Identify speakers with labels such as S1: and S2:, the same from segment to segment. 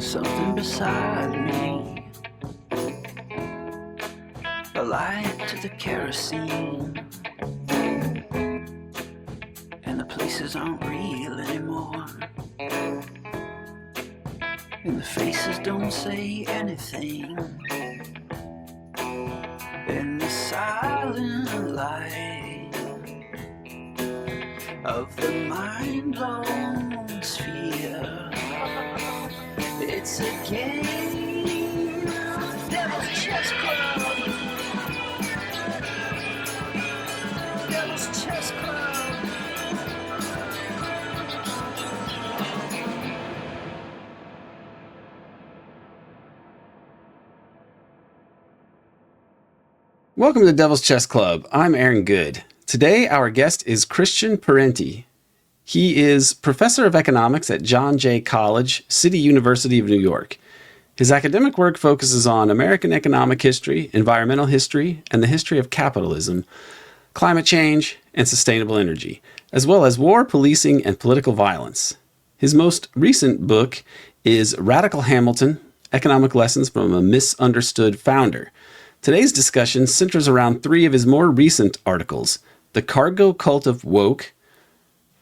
S1: something beside me, a light to the kerosene, and the places aren't real anymore, and the faces don't say anything, in the silent light of the mind-blown sphere. It's a game, Devil's Chess Club. Devil's Chess Club.
S2: Welcome to the Devil's Chess Club. I'm Aaron Good. Today, our guest is Christian Parenti. He is professor of economics at John Jay College, City University of New York. His academic work focuses on American economic history, environmental history, and the history of capitalism, climate change, and sustainable energy, as well as war, policing, and political violence. His most recent book is Radical Hamilton: Economic Lessons from a Misunderstood Founder. Today's discussion centers around three of his more recent articles: The Cargo Cult of Woke,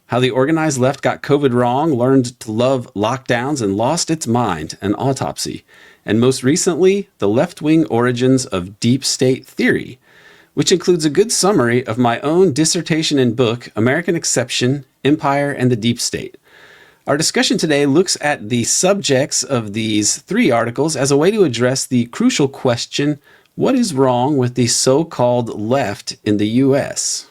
S2: How the Organized Left Got COVID Wrong, Learned to Love Lockdowns, and Lost Its Mind, An Autopsy, and most recently, The Left-Wing Origins of Deep State Theory, which includes a good summary of my own dissertation and book, American Exception, Empire, and the Deep State. Our discussion today looks at the subjects of these three articles as a way to address the crucial question: what is wrong with the so-called left in the U.S.?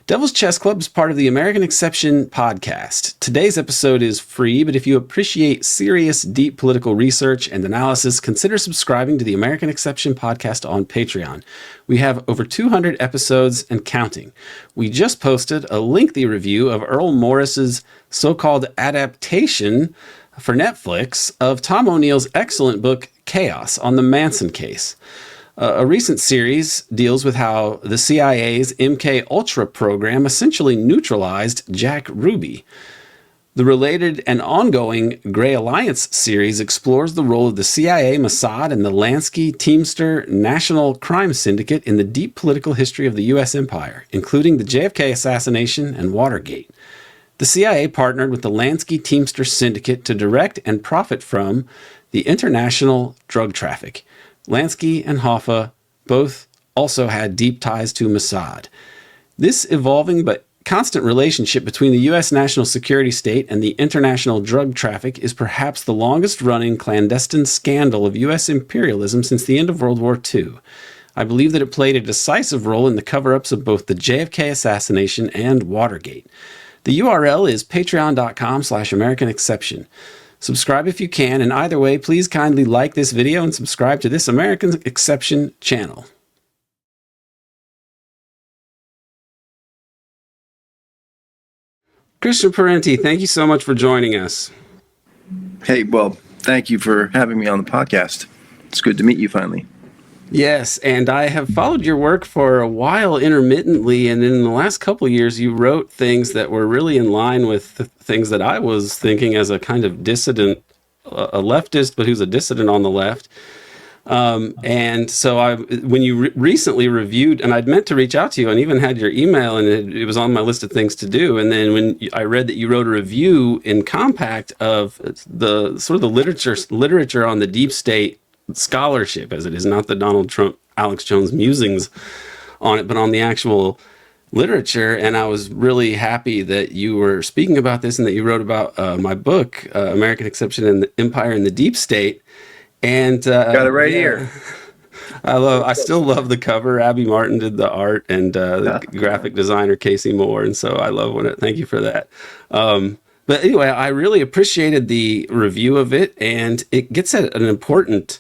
S2: Devil's Chess Club is part of the American Exception podcast. Today's episode is free, but if you appreciate serious, deep political research and analysis, consider subscribing to the American Exception podcast on Patreon. We have over 200 episodes and counting. We just posted a lengthy review of Earl Morris's so-called adaptation for Netflix of Tom O'Neill's excellent book, Chaos, on the Manson case. A recent series deals with how the CIA's MK Ultra program essentially neutralized Jack Ruby. The related and ongoing Gray Alliance series explores the role of the CIA, Mossad, and the Lansky Teamster National Crime Syndicate in the deep political history of the U.S. empire, including the JFK assassination and Watergate. The CIA partnered with the Lansky Teamster Syndicate to direct and profit from the international drug traffic. Lansky and Hoffa both also had deep ties to Mossad. This evolving but constant relationship between the U.S. national security state and the international drug traffic is perhaps the longest-running clandestine scandal of U.S. imperialism since the end of World War II. I believe that it played a decisive role in the cover-ups of both the JFK assassination and Watergate. The URL is patreon.com/American Exception. Subscribe if you can, and either way, please kindly like this video and subscribe to this American Exception channel. Christian Parenti, thank you so much for joining us.
S3: Hey, well, thank you for having me on the podcast. It's good to meet you finally.
S2: Yes, and I have followed your work for a while intermittently, and in the last couple of years you wrote things that were really in line with the things that I was thinking as a kind of dissident, a leftist, but who's a dissident on the left. And so when you recently reviewed, and I'd meant to reach out to you and even had your email, and it was on my list of things to do. And then when I read that you wrote a review in Compact of the sort of the literature on the deep state scholarship, as it is, not the Donald Trump, Alex Jones musings on it, but on the actual literature. And I was really happy that you were speaking about this and that you wrote about my book, American Exception and the Empire and the Deep State. And
S3: got it right here.
S2: I still love the cover. Abby Martin did the art, and the graphic designer Casey Moore. And so I love thank you for that. But anyway, I really appreciated the review of it, and it gets at an important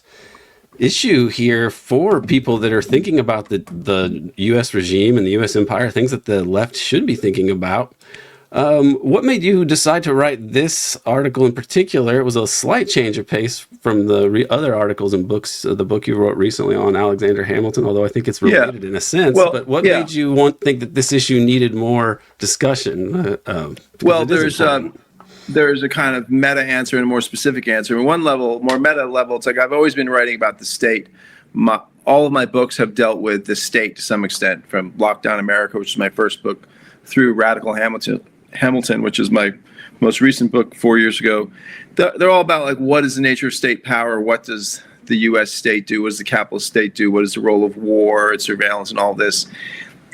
S2: issue here for people that are thinking about the U.S. regime and the U.S. empire, things that the left should be thinking about. What made you decide to write this article in particular? It was a slight change of pace from the other articles and books, the book you wrote recently on Alexander Hamilton, although I think it's related in a sense.
S3: Well,
S2: but what made you think that this issue needed more discussion?
S3: Well, there's there's a kind of meta answer and a more specific answer. In one level, more meta level, it's like I've always been writing about the state. All of my books have dealt with the state to some extent, from Lockdown America, which is my first book, through Radical Hamilton, which is my most recent book 4 years ago. They're all about like, what is the nature of state power? What does the U.S. state do? What does the capitalist state do? What is the role of war and surveillance and all this?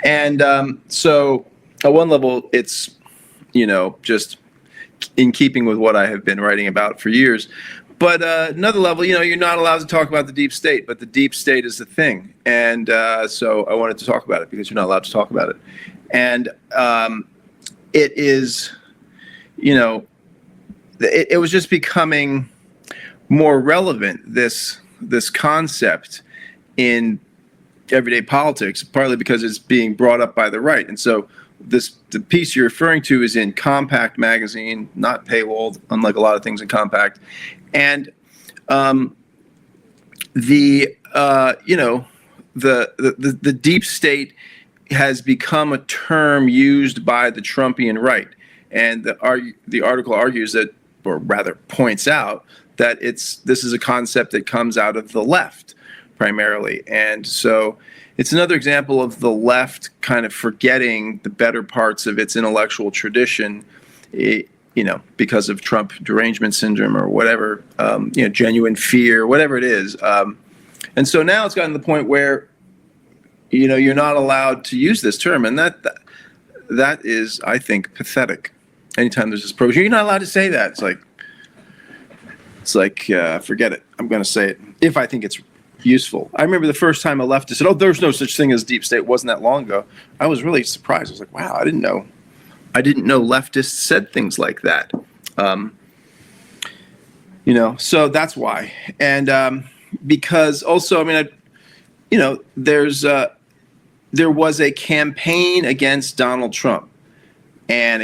S3: And so at one level, it's, just in keeping with what I have been writing about for years. But another level, you're not allowed to talk about the deep state, but the deep state is the thing. And so I wanted to talk about it because you're not allowed to talk about it. And it is, it was just becoming more relevant, this concept in everyday politics, partly because it's being brought up by the right. And so the piece you're referring to is in Compact magazine, not paywalled, unlike a lot of things in Compact. And the deep state has become a term used by the Trumpian right, and the article argues that, or rather points out that this is a concept that comes out of the left primarily, and so it's another example of the left kind of forgetting the better parts of its intellectual tradition, because of Trump derangement syndrome or whatever, genuine fear, whatever it is. And so now it's gotten to the point where, you're not allowed to use this term. And that is, I think, pathetic. Anytime there's this prohibition, you're not allowed to say that. It's like, forget it. I'm going to say it if I think it's useful. I remember the first time a leftist said, "Oh, there's no such thing as deep state." It wasn't that long ago. I was really surprised. I was like, wow, I didn't know leftists said things like that. So that's why. And because also, there was a campaign against Donald Trump, and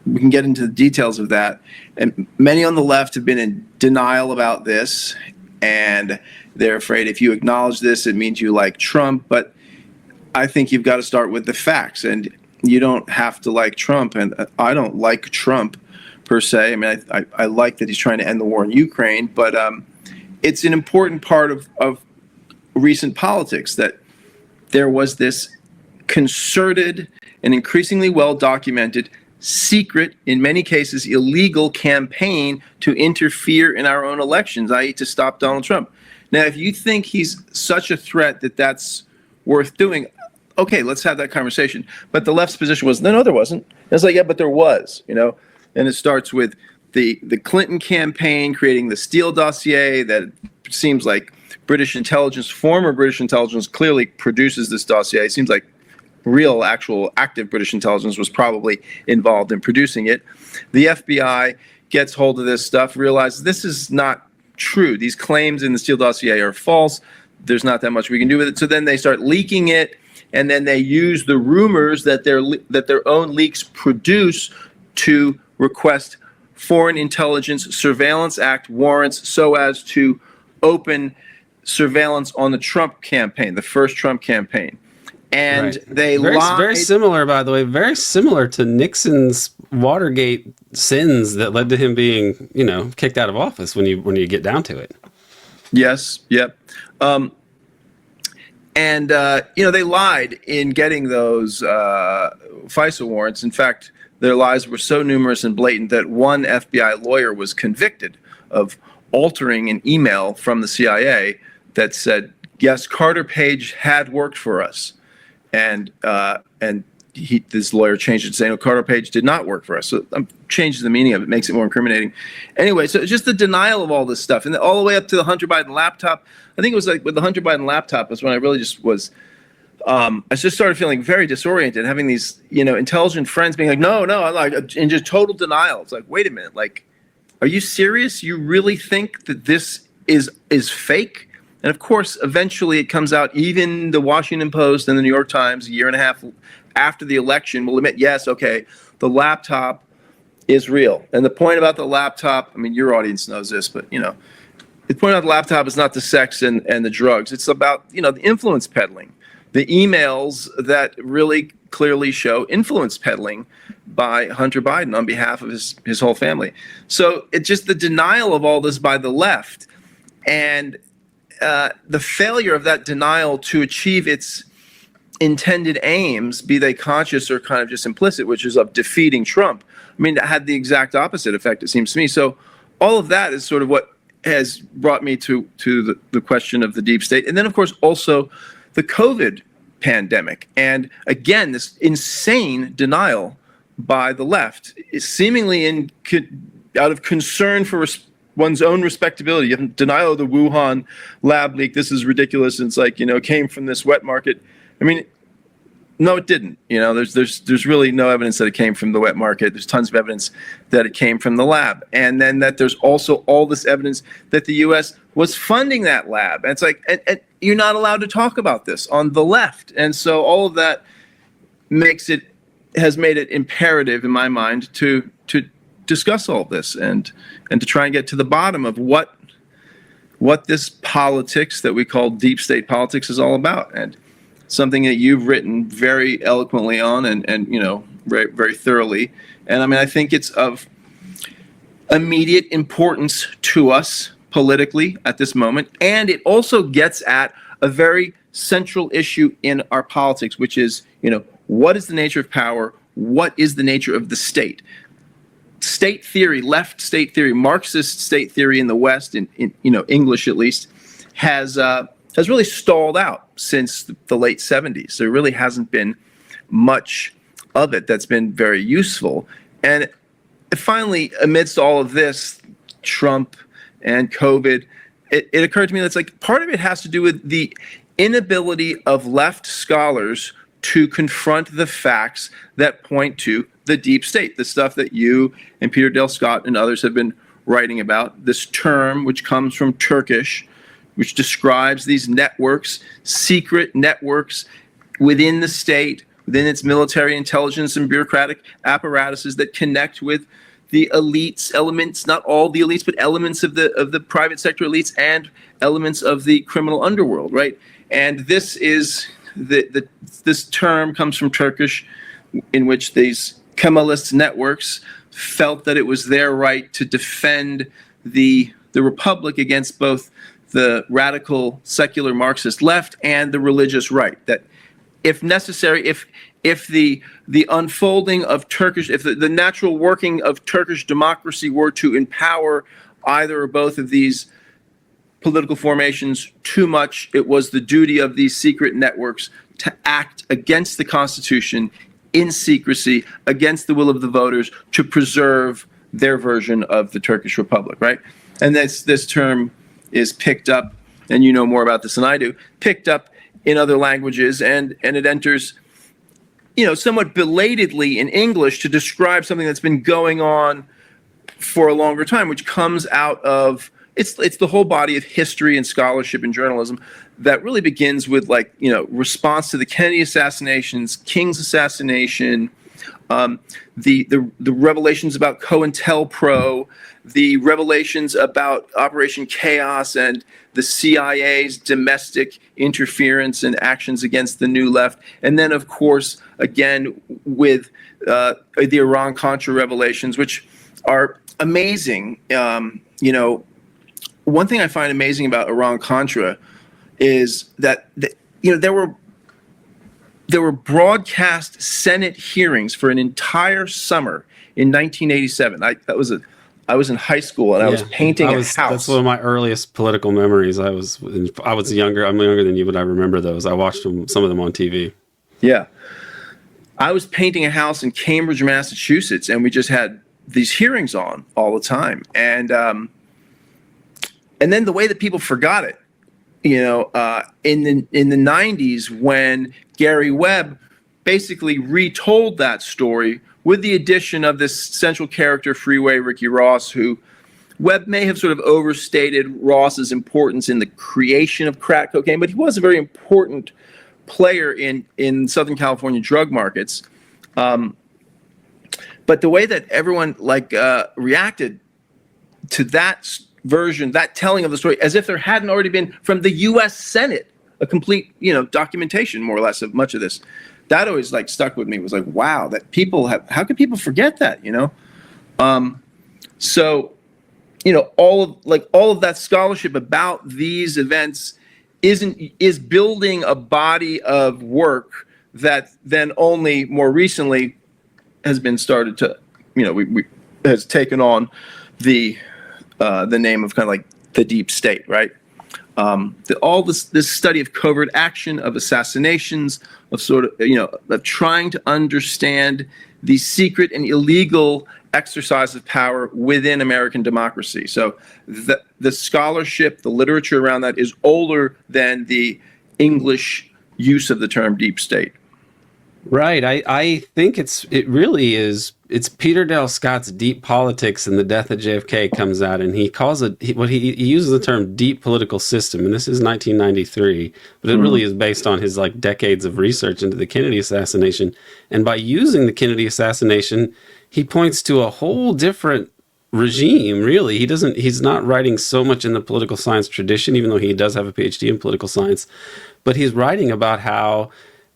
S3: we can get into the details of that. And many on the left have been in denial about this, and they're afraid if you acknowledge this, it means you like Trump. But I think you've got to start with the facts, and you don't have to like Trump. And I don't like Trump per se. I like that he's trying to end the war in Ukraine, but it's an important part of recent politics that there was this concerted and increasingly well-documented, secret, in many cases illegal campaign to interfere in our own elections, i.e. to stop Donald Trump. Now, if you think he's such a threat that that's worth doing, okay, let's have that conversation. But the left's position was, no, there wasn't. It's like, yeah, but there was, And it starts with the Clinton campaign creating the Steele dossier that seems like former British intelligence clearly produces this dossier. It seems like real, actual, active British intelligence was probably involved in producing it. The FBI gets hold of this stuff, realizes this is not true. These claims in the Steele dossier are false. There's not that much we can do with it. So then they start leaking it, and then they use the rumors that their own leaks produce to request Foreign Intelligence Surveillance Act warrants so as to open surveillance on the Trump campaign, the first Trump campaign. And right. They lied.
S2: Very similar, by the way, very similar to Nixon's Watergate sins that led to him being, kicked out of office when you get down to it.
S3: Yes. Yep. They lied in getting those FISA warrants. In fact, their lies were so numerous and blatant that one FBI lawyer was convicted of altering an email from the CIA that said, yes, Carter Page had worked for us. And this lawyer changed it to say, no, Carter Page did not work for us. So changes the meaning of it, makes it more incriminating. Anyway, so it's just the denial of all this stuff. And all the way up to the Hunter Biden laptop. I think it was like with the Hunter Biden laptop is when I really just was, I just started feeling very disoriented, having these, intelligent friends being like, no, I'm like, in just total denial. It's like, wait a minute, like, are you serious? You really think that this is fake? And of course, eventually it comes out, even the Washington Post and the New York Times, a year and a half after the election, will admit, yes, okay, the laptop is real. And the point about the laptop, your audience knows this, but, the point about the laptop is not the sex and the drugs. It's about, the influence peddling. the emails that really clearly show influence peddling by Hunter Biden on behalf of his whole family. So it's just the denial of all this by the left, and the failure of that denial to achieve its intended aims, be they conscious or kind of just implicit, which is of defeating Trump. I mean, it had the exact opposite effect, it seems to me. So all of that is sort of what has brought me to the question of the deep state. And then, of course, also the COVID pandemic. And again, this insane denial by the left is seemingly out of concern for one's own respectability. You have denial of the Wuhan lab leak. This is ridiculous. And it's like, it came from this wet market. I mean, no, it didn't. There's really no evidence that it came from the wet market. There's tons of evidence that it came from the lab. And then that there's also all this evidence that the U.S. was funding that lab. And it's like, and you're not allowed to talk about this on the left. And so all of that has made it imperative in my mind to discuss all this and to try and get to the bottom of what this politics that we call deep state politics is all about. And something that you've written very eloquently on and very, very thoroughly. And I mean, I think it's of immediate importance to us politically at this moment. And it also gets at a very central issue in our politics, which is, what is the nature of power? What is the nature of the state? State theory, left state theory, Marxist state theory in the West, in English at least, has really stalled out since the late 70s. There really hasn't been much of it that's been very useful. And finally, amidst all of this, Trump and COVID, it occurred to me that's like part of it has to do with the inability of left scholars to confront the facts that point to the deep state, the stuff that you and Peter Dale Scott and others have been writing about, this term which comes from Turkish, which describes these networks, secret networks within the state, within its military intelligence and bureaucratic apparatuses that connect with the elites, elements, not all the elites, but elements of the private sector elites and elements of the criminal underworld, right? And this is this term comes from Turkish, in which these Kemalist networks felt that it was their right to defend the republic against both the radical secular Marxist left and the religious right. That if necessary, if the unfolding of Turkish, if the natural working of Turkish democracy were to empower either or both of these political formations too much, it was the duty of these secret networks to act against the Constitution in secrecy, against the will of the voters, to preserve their version of the Turkish Republic, right? And this term is picked up, and you know more about this than I do, picked up in other languages, and it enters, somewhat belatedly in English to describe something that's been going on for a longer time, which comes out of, it's the whole body of history and scholarship and journalism that really begins with response to the Kennedy assassinations, King's assassination, the revelations about COINTELPRO, the revelations about Operation Chaos and the CIA's domestic interference and actions against the New Left. And then, of course, again, with the Iran-Contra revelations, which are amazing. One thing I find amazing about Iran-Contra is that there were broadcast Senate hearings for an entire summer in 1987. I was in high school and I was painting a house.
S2: That's one of my earliest political memories. I was younger. I'm younger than you, but I remember those. I watched some of them on TV.
S3: Yeah. I was painting a house in Cambridge, Massachusetts, and we just had these hearings on all the time. And then the way that people forgot it, in the 90s, when Gary Webb basically retold that story with the addition of this central character, Freeway Ricky Ross, who Webb may have sort of overstated Ross's importance in the creation of crack cocaine, but he was a very important player in Southern California drug markets. But the way that everyone reacted to that version, that telling of the story, as if there hadn't already been from the U.S. Senate a complete, documentation more or less of much of this. That always like stuck with me. It was like, wow, that people have, how could people forget that, So, all of that scholarship about these events is building a body of work that then only more recently has been started to, has taken on the name of kind of like the deep state, right? All this study of covert action, of assassinations, of sort of, of trying to understand the secret and illegal exercise of power within American democracy. So the scholarship, the literature around that is older than the English use of the term deep state.
S2: Right. I think it's Peter Dale Scott's Deep Politics and the Death of JFK comes out, and he calls it, he uses the term deep political system, and this is 1993, but it really is based on his like decades of research into the Kennedy assassination. And by using the Kennedy assassination, he points to a whole different regime, really. He's not writing so much in the political science tradition, even though he does have a PhD in political science, but he's writing about how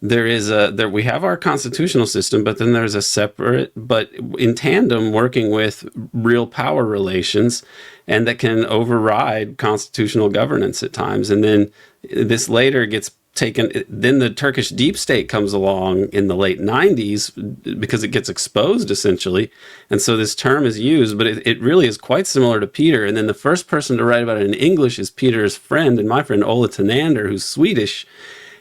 S2: we have our constitutional system, but then there's a separate, but in tandem, working with real power relations, and that can override constitutional governance at times. And then this later gets taken. Then the Turkish deep state comes along in the late 90s because it gets exposed essentially, and so this term is used. But it really is quite similar to Peter. And then the first person to write about it in English is Peter's friend and my friend Ola Tenander, who's Swedish.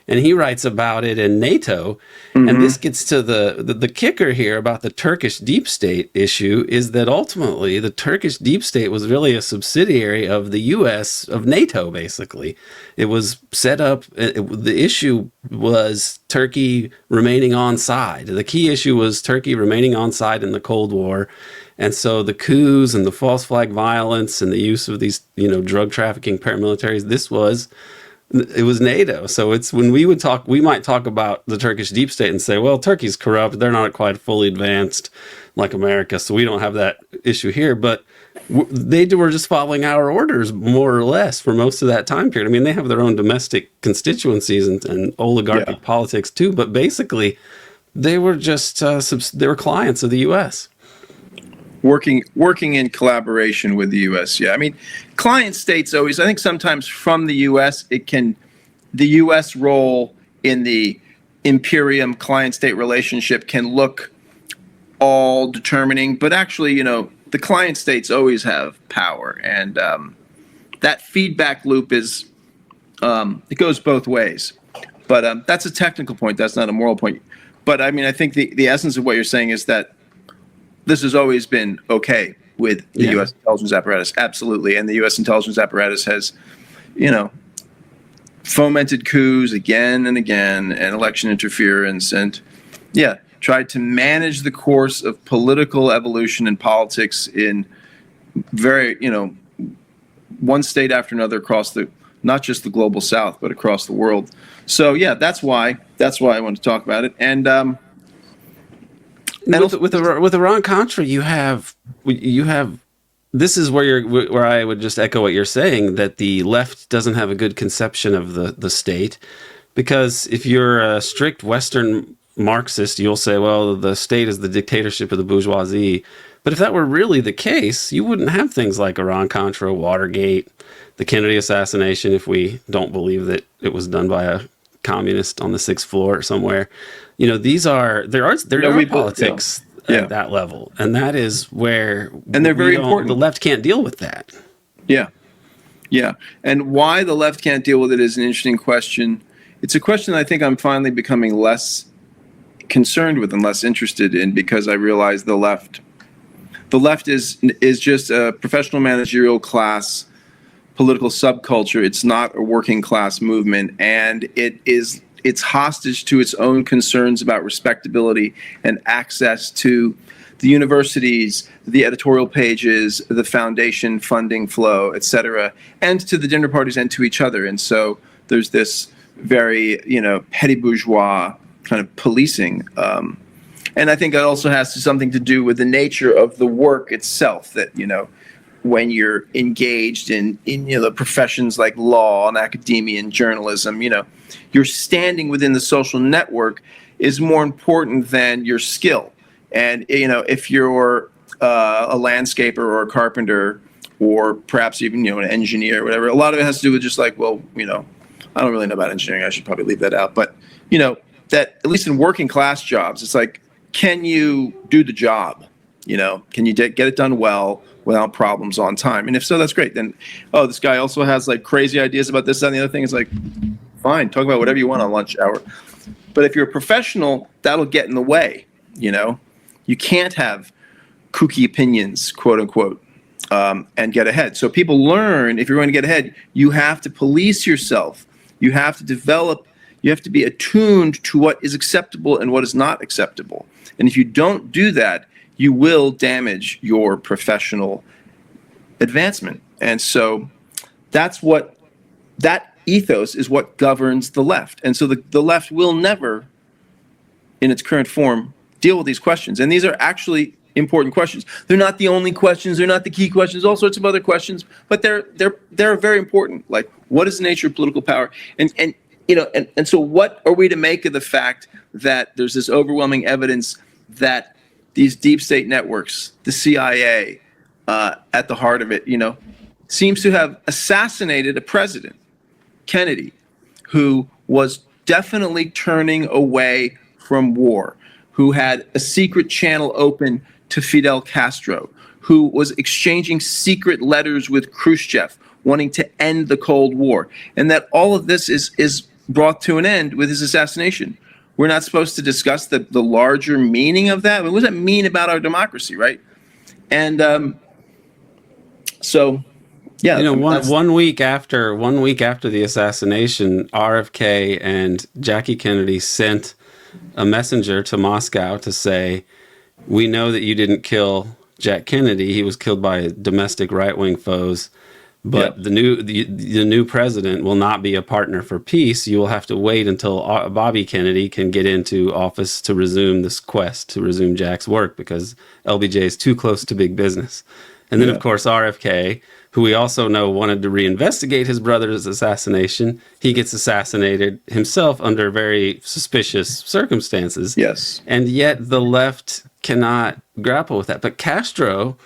S2: And he writes about it in NATO. Mm-hmm. And this gets to the kicker here about the Turkish deep state issue is that ultimately the Turkish deep state was really a subsidiary of the U.S., of NATO, basically. It was set up, the issue was Turkey remaining on side. The key issue was Turkey remaining on side in the Cold War. And so the coups and the false flag violence and the use of these, drug trafficking paramilitaries, it was NATO. So it's when we might talk about the Turkish deep state and say, well, Turkey's corrupt. They're not quite fully advanced like America. So we don't have that issue here. But they were just following our orders more or less for most of that time period. I mean, they have their own domestic constituencies and oligarchic politics too. But basically, they were just, they were clients of the U.S.
S3: Working in collaboration with the U.S. Yeah, I mean, client states always. I think sometimes from the U.S. the U.S. role in the imperium client state relationship can look all determining, but actually, the client states always have power, and that feedback loop is it goes both ways. But that's a technical point. That's not a moral point. But I mean, I think the essence of what you're saying is that this has always been okay with the U.S. intelligence apparatus, absolutely. And the U.S. intelligence apparatus has, fomented coups again and again, and election interference, and tried to manage the course of political evolution and politics in very, one state after another across not just the global South, but across the world. So that's why I want to talk about it. And
S2: with Iran-Contra, you have this is where I would just echo what you're saying, that the left doesn't have a good conception of the state, because if you're a strict Western Marxist, you'll say, well, the state is the dictatorship of the bourgeoisie. But if that were really the case, you wouldn't have things like Iran-Contra, Watergate, the Kennedy assassination, if we don't believe that it was done by a communist on the 6th floor somewhere. There are politics at that level, and that is where,
S3: and they're very important.
S2: The left can't deal with that.
S3: Yeah. And why the left can't deal with it is an interesting question. It's a question I think I'm finally becoming less concerned with and less interested in, because I realize the left is just a professional managerial class political subculture. It's not a working class movement, and it's hostage to its own concerns about respectability and access to the universities, the editorial pages, the foundation funding flow, etc., and to the dinner parties and to each other. And so there's this very, petty bourgeois kind of policing. And I think it also has something to do with the nature of the work itself, that, when you're engaged in the professions like law and academia and journalism. Your standing within the social network is more important than your skill. And if you're a landscaper or a carpenter, or perhaps even an engineer or whatever, a lot of it has to do with just like, well, I don't really know about engineering, I should probably leave that out, but that at least in working class jobs, it's like, can you do the job? Can you get it done well without problems on time? And if so, that's great. Then, oh, this guy also has like crazy ideas about this, that, and the other thing. It's like, fine, talk about whatever you want on lunch hour. But if you're a professional, that'll get in the way. You can't have kooky opinions, quote unquote, and get ahead. So people learn, if you're going to get ahead, you have to police yourself. You have to develop, you have to be attuned to what is acceptable and what is not acceptable. And if you don't do that, you will damage your professional advancement. And so that ethos is what governs the left. And so the left will never, in its current form, deal with these questions. And these are actually important questions. They're not the only questions. They're not the key questions. All sorts of other questions, but they're very important. Like, what is the nature of political power? And so what are we to make of the fact that there's this overwhelming evidence that these deep state networks, the CIA, at the heart of it, seems to have assassinated a president, Kennedy, who was definitely turning away from war, who had a secret channel open to Fidel Castro, who was exchanging secret letters with Khrushchev, wanting to end the Cold War, and that all of this is brought to an end with his assassination. We're not supposed to discuss the larger meaning of that. I mean, what does that mean about our democracy, right? And so, yeah.
S2: One week after the assassination, RFK and Jackie Kennedy sent a messenger to Moscow to say, "We know that you didn't kill Jack Kennedy. He was killed by domestic right-wing foes. But the new president will not be a partner for peace. You will have to wait until Bobby Kennedy can get into office to resume this quest, to resume Jack's work, because LBJ is too close to big business." And then, of course, RFK, who we also know wanted to reinvestigate his brother's assassination, he gets assassinated himself under very suspicious circumstances.
S3: Yes.
S2: And yet the left cannot grapple with that. But Castro,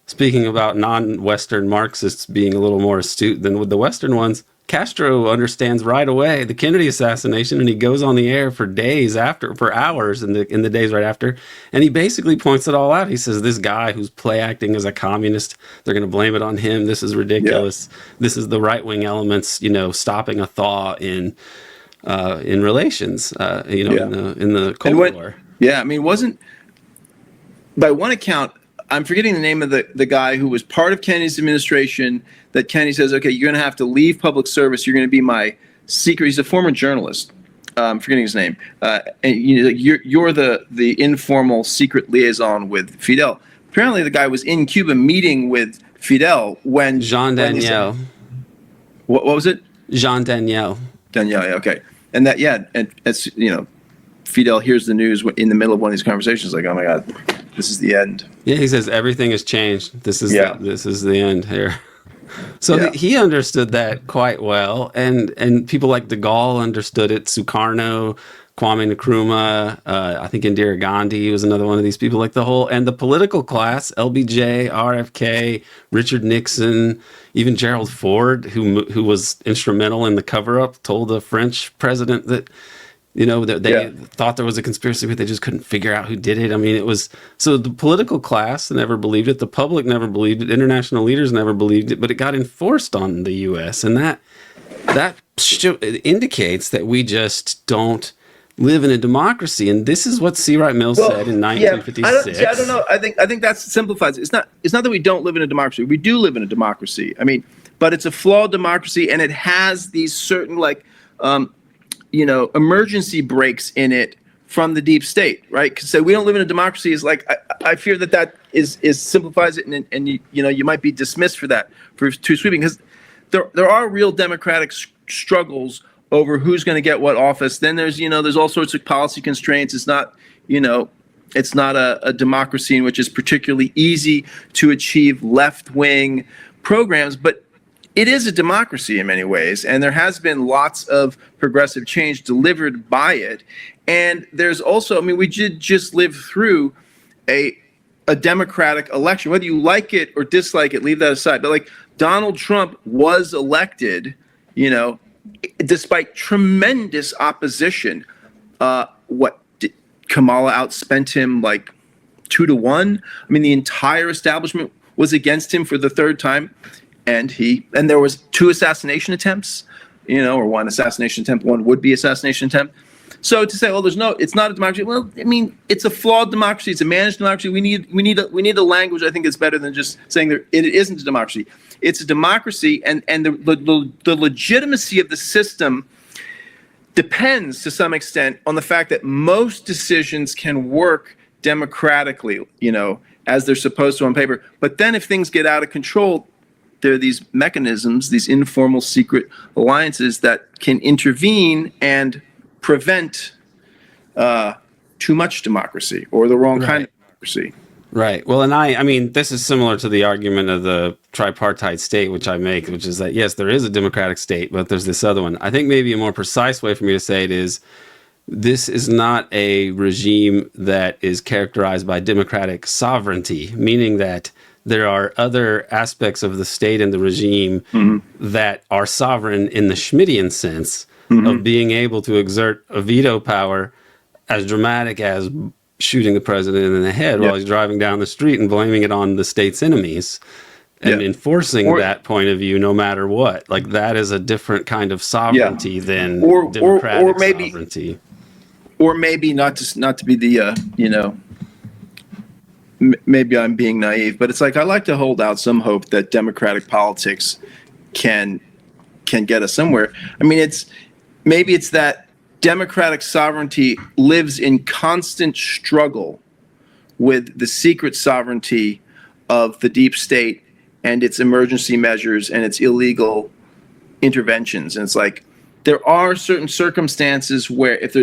S2: speaking about non-Western Marxists being a little more astute than with the Western ones, Castro understands right away the Kennedy assassination, and he goes on the air for hours in the days right after, and he basically points it all out. He says, this guy who's play acting as a communist, they're going to blame it on him. This is ridiculous. Yeah. This is the right-wing elements, stopping a thaw in relations, in the Cold War.
S3: Yeah, I mean, wasn't, by one account, I'm forgetting the name of the guy who was part of Kennedy's administration, that Kennedy says, okay, you're going to have to leave public service. You're going to be my secret. He's a former journalist. I'm forgetting his name. And you're the informal secret liaison with Fidel. Apparently, the guy was in Cuba meeting with Fidel when
S2: Jean Daniel.
S3: What was it?
S2: Jean Daniel.
S3: Daniel. Yeah, okay. And that, and it's Fidel hears the news in the middle of one of these conversations, like, oh my God, this is the end.
S2: Yeah, he says everything has changed. This is the end here. So he understood that quite well, and people like de Gaulle understood it. Sukarno, Kwame Nkrumah, I think Indira Gandhi was another one of these people. Like the political class, LBJ, RFK, Richard Nixon, even Gerald Ford, who was instrumental in the cover-up, told the French president that that they thought there was a conspiracy, but they just couldn't figure out who did it. I mean, it was, so the political class never believed it. The public never believed it. International leaders never believed it, but it got enforced on the U.S. And that indicates that we just don't live in a democracy. And this is what C. Wright Mills said in 1956.
S3: I don't know. I think that simplifies it. It's not that we don't live in a democracy. We do live in a democracy. I mean, but it's a flawed democracy, and it has these certain emergency breaks in it from the deep state, right? Because we don't live in a democracy is like, I fear that is simplifies it, and you might be dismissed for that, for too sweeping, because there are real democratic struggles over who's going to get what office. Then there's all sorts of policy constraints. It's not It's not a democracy in which it's particularly easy to achieve left-wing programs, but it is a democracy in many ways, and there has been lots of progressive change delivered by it. And there's also, I mean, we did just live through a democratic election, whether you like it or dislike it, leave that aside. But like Donald Trump was elected, you know, despite tremendous opposition. Kamala outspent him like 2-1. I mean, the entire establishment was against him for the third time, and there was 2 assassination attempts, you know, or 1 assassination attempt, 1 would-be assassination attempt. So to say, well, it's not a democracy. Well, I mean, it's a flawed democracy. It's a managed democracy. We need a language, I think, that's better than just saying that it isn't a democracy. It's a democracy, and the legitimacy of the system depends to some extent on the fact that most decisions can work democratically, you know, as they're supposed to on paper. But then if things get out of control, there are these mechanisms, these informal secret alliances that can intervene and prevent too much democracy or the wrong kind of democracy.
S2: Right. Well, and I mean, this is similar to the argument of the tripartite state, which I make, which is that, yes, there is a democratic state, but there's this other one. I think maybe a more precise way for me to say it is, this is not a regime that is characterized by democratic sovereignty, meaning that there are other aspects of the state and the regime that are sovereign in the Schmittian sense of being able to exert a veto power as dramatic as shooting the president in the head while he's driving down the street and blaming it on the state's enemies and enforcing that point of view no matter what. Like, that is a different kind of sovereignty than democratic sovereignty.
S3: Or maybe not to be the, you know, maybe I'm being naive, but it's like I like to hold out some hope that democratic politics can get us somewhere. I mean, maybe it's that democratic sovereignty lives in constant struggle with the secret sovereignty of the deep state and its emergency measures and its illegal interventions. And it's like there are certain circumstances where if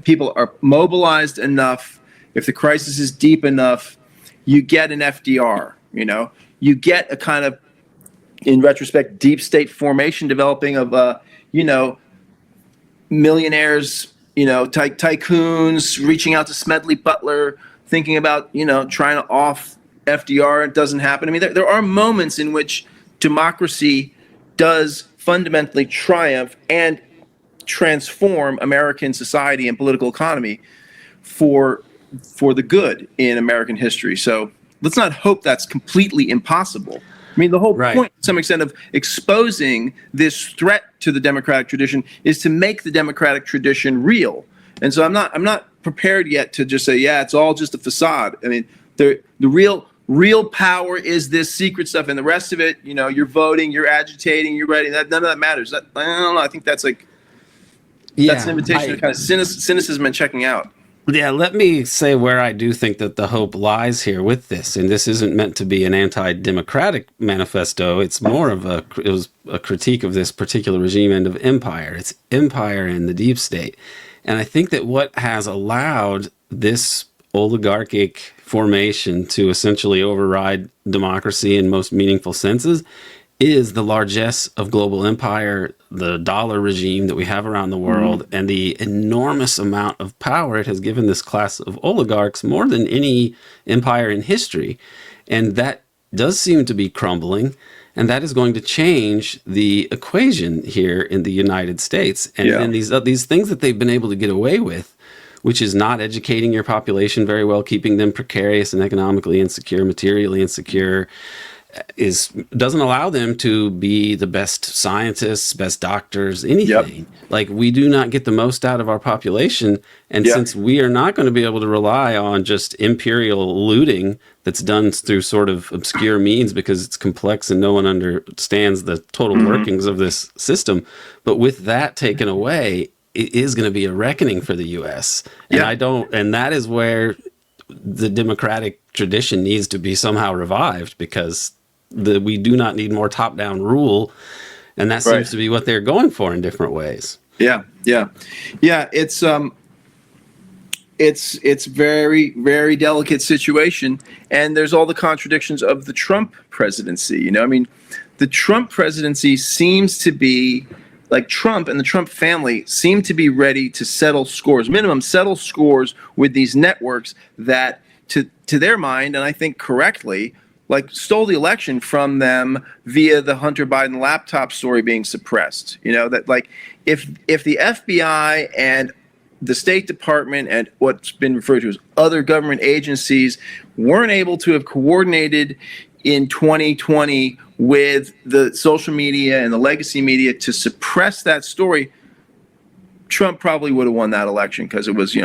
S3: people are mobilized enough, if the crisis is deep enough, you get an FDR, you know, you get a kind of, in retrospect, deep state formation developing of, you know, millionaires, you know, tycoons reaching out to Smedley Butler, thinking about, you know, trying to off FDR. It doesn't happen. I mean, there are moments in which democracy does fundamentally triumph and transform American society and political economy for the good in American history. So let's not hope that's completely impossible. I mean, the whole point, to some extent, of exposing this threat to the democratic tradition is to make the democratic tradition real. And so I'm not prepared yet to just say, yeah, it's all just a facade. I mean, the real power is this secret stuff, and the rest of it, you know, you're voting, you're agitating, you're writing. None of that matters. I don't know. I think that's like that's an invitation to kind of cynicism and checking out.
S2: Yeah, let me say where I do think that the hope lies here with this, and this isn't meant to be an anti-democratic manifesto. It's more of it was a critique of this particular regime and of empire. It's empire and the deep state. And I think that what has allowed this oligarchic formation to essentially override democracy in most meaningful senses is the largesse of global empire, the dollar regime that we have around the world, and the enormous amount of power it has given this class of oligarchs, more than any empire in history. And that does seem to be crumbling, and that is going to change the equation here in the United States. And then these things that they've been able to get away with, which is not educating your population very well, keeping them precarious and economically insecure, materially insecure, doesn't allow them to be the best scientists, best doctors, anything. Like, we do not get the most out of our population. And since we are not going to be able to rely on just imperial looting that's done through sort of obscure means because it's complex and no one understands the total workings of this system, but with that taken away, it is going to be a reckoning for the U.S. And and that is where the democratic tradition needs to be somehow revived, because we do not need more top-down rule, and that seems to be what they're going for in different ways.
S3: It's it's very, very delicate situation, and there's all the contradictions of the Trump presidency. You know, I mean, the Trump presidency seems to be like Trump and the Trump family seem to be ready to settle scores, minimum settle scores with these networks that, to their mind, and I think correctly, like stole the election from them via the Hunter Biden laptop story being suppressed. You know, that like if the FBI and the State Department and what's been referred to as other government agencies weren't able to have coordinated in 2020 with the social media and the legacy media to suppress that story, Trump probably would have won that election, because it was,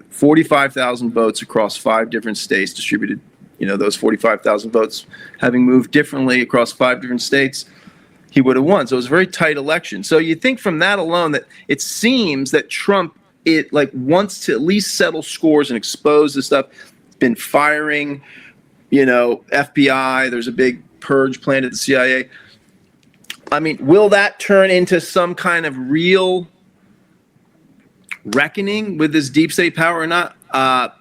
S3: 45,000 votes across 5 different states distributed, those 45,000 votes having moved differently across 5 different states, he would have won. So it was a very tight election. So you think from that alone that it seems that Trump, wants to at least settle scores and expose this stuff, been firing, FBI, there's a big purge planned at the CIA. I mean, will that turn into some kind of real reckoning with this deep state power or not? I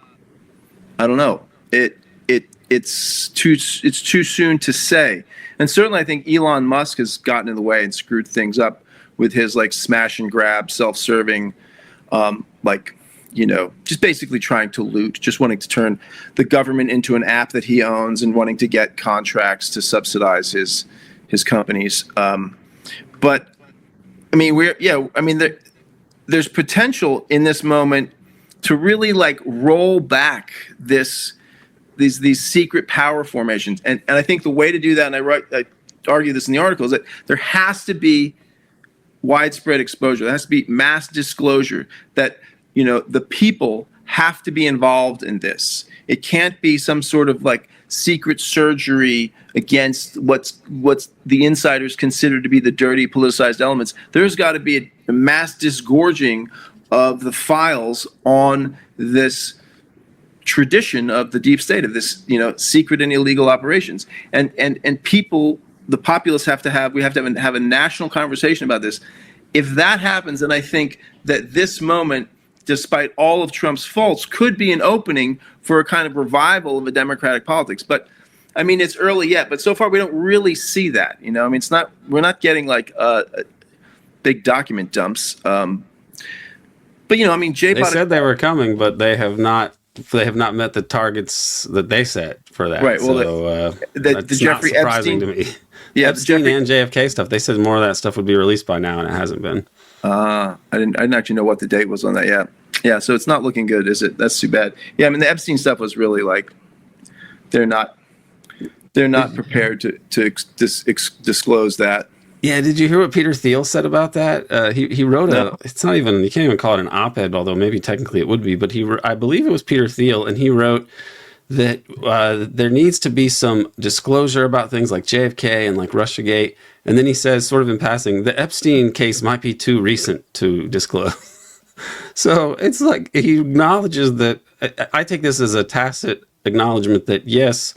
S3: don't know. It's too soon to say. And certainly I think Elon Musk has gotten in the way and screwed things up with his smash and grab, self-serving, just basically trying to loot, just wanting to turn the government into an app that he owns and wanting to get contracts to subsidize his companies. But I mean, there's potential in this moment to really roll back these secret power formations. And I think the way to do that, and I argue this in the article, is that there has to be widespread exposure. There has to be mass disclosure that, the people have to be involved in this. It can't be some sort of secret surgery against what's the insiders consider to be the dirty politicized elements. There's got to be a mass disgorging of the files on this tradition of the deep state, of this, secret and illegal operations. And people, the populace have to have a national conversation about this. If that happens, then I think that this moment, despite all of Trump's faults, could be an opening for a kind of revival of a democratic politics. But I mean, it's early yet, but so far we don't really see that. I mean, we're not getting big document dumps. But I mean,
S2: they said they were coming, but they have not met the targets that they set for that.
S3: Right. Well,
S2: so
S3: the
S2: that's
S3: Jeffrey
S2: not surprising
S3: Epstein,
S2: to me.
S3: Yeah,
S2: Epstein and JFK stuff. They said more of that stuff would be released by now, and it hasn't been.
S3: I didn't actually know what the date was on that yet. Yeah, so it's not looking good, is it? That's too bad. Yeah, I mean, the Epstein stuff was really they're not prepared to disclose that.
S2: Yeah, did you hear what Peter Thiel said about that? He wrote it's not even, you can't even call it an op-ed, although maybe technically it would be, but I believe it was Peter Thiel, and he wrote that there needs to be some disclosure about things like JFK and Russiagate. And then he says, sort of in passing, the Epstein case might be too recent to disclose. So it's he acknowledges that. I take this as a tacit acknowledgement that, yes,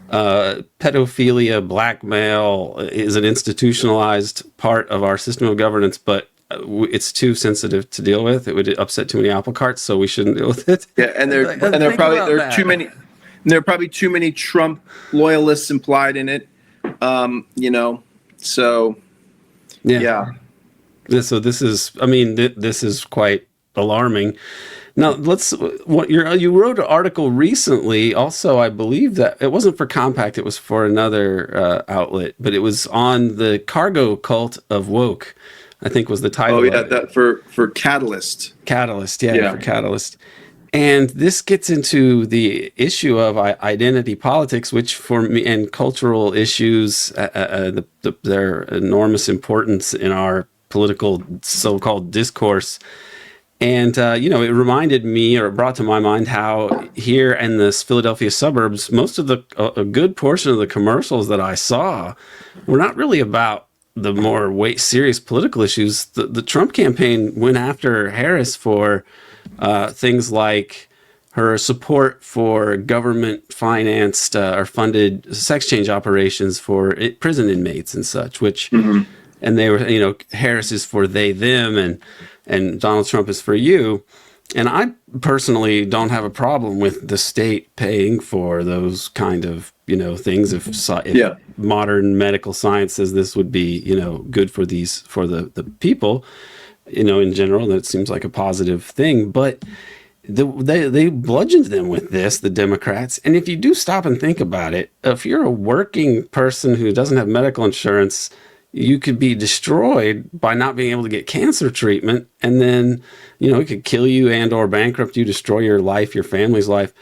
S2: pedophilia, blackmail is an institutionalized part of our system of governance, but it's too sensitive to deal with. It would upset too many apple carts, so we shouldn't deal with it.
S3: Yeah, and there are probably too many Trump loyalists implied in it. So yeah.
S2: So this is, this is quite alarming. Now you wrote an article recently. Also, I believe that it wasn't for Compact; it was for another outlet, but it was on the cargo cult of woke, I think was the title.
S3: Oh yeah, that for Catalyst.
S2: Catalyst, yeah, for Catalyst. And this gets into the issue of identity politics, which for me, and cultural issues, their enormous importance in our political so-called discourse. And, it reminded me, or it brought to my mind, how here in this Philadelphia suburbs, most of a good portion of the commercials that I saw were not really about the more serious political issues. The Trump campaign went after Harris for things like her support for government-financed or funded sex change operations for prison inmates and such, which, and they were, Harris is for they, them, and Donald Trump is for you. And I personally don't have a problem with the state paying for those kind of, things. If modern medical science says this would be, good for the people, in general, that seems like a positive thing. But they bludgeoned them with this, the Democrats. And if you do stop and think about it, if you're a working person who doesn't have medical insurance, you could be destroyed by not being able to get cancer treatment. And then, it could kill you and or bankrupt you, destroy your life, your family's life.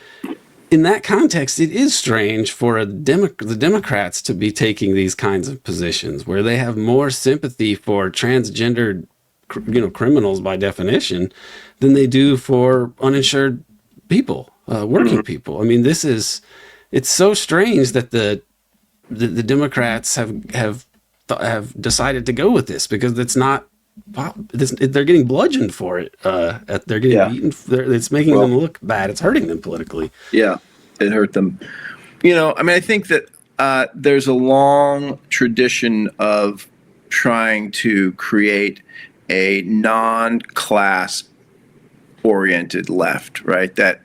S2: In that context, it is strange for the Democrats to be taking these kinds of positions where they have more sympathy for transgendered criminals by definition than they do for uninsured people, working people. I mean, it's so strange that the Democrats have decided to go with this, because it's not, they're getting bludgeoned for it. They're getting beaten. It's making them look bad. It's hurting them politically.
S3: Yeah, it hurt them. I think that there's a long tradition of trying to create a non-class oriented left, right? That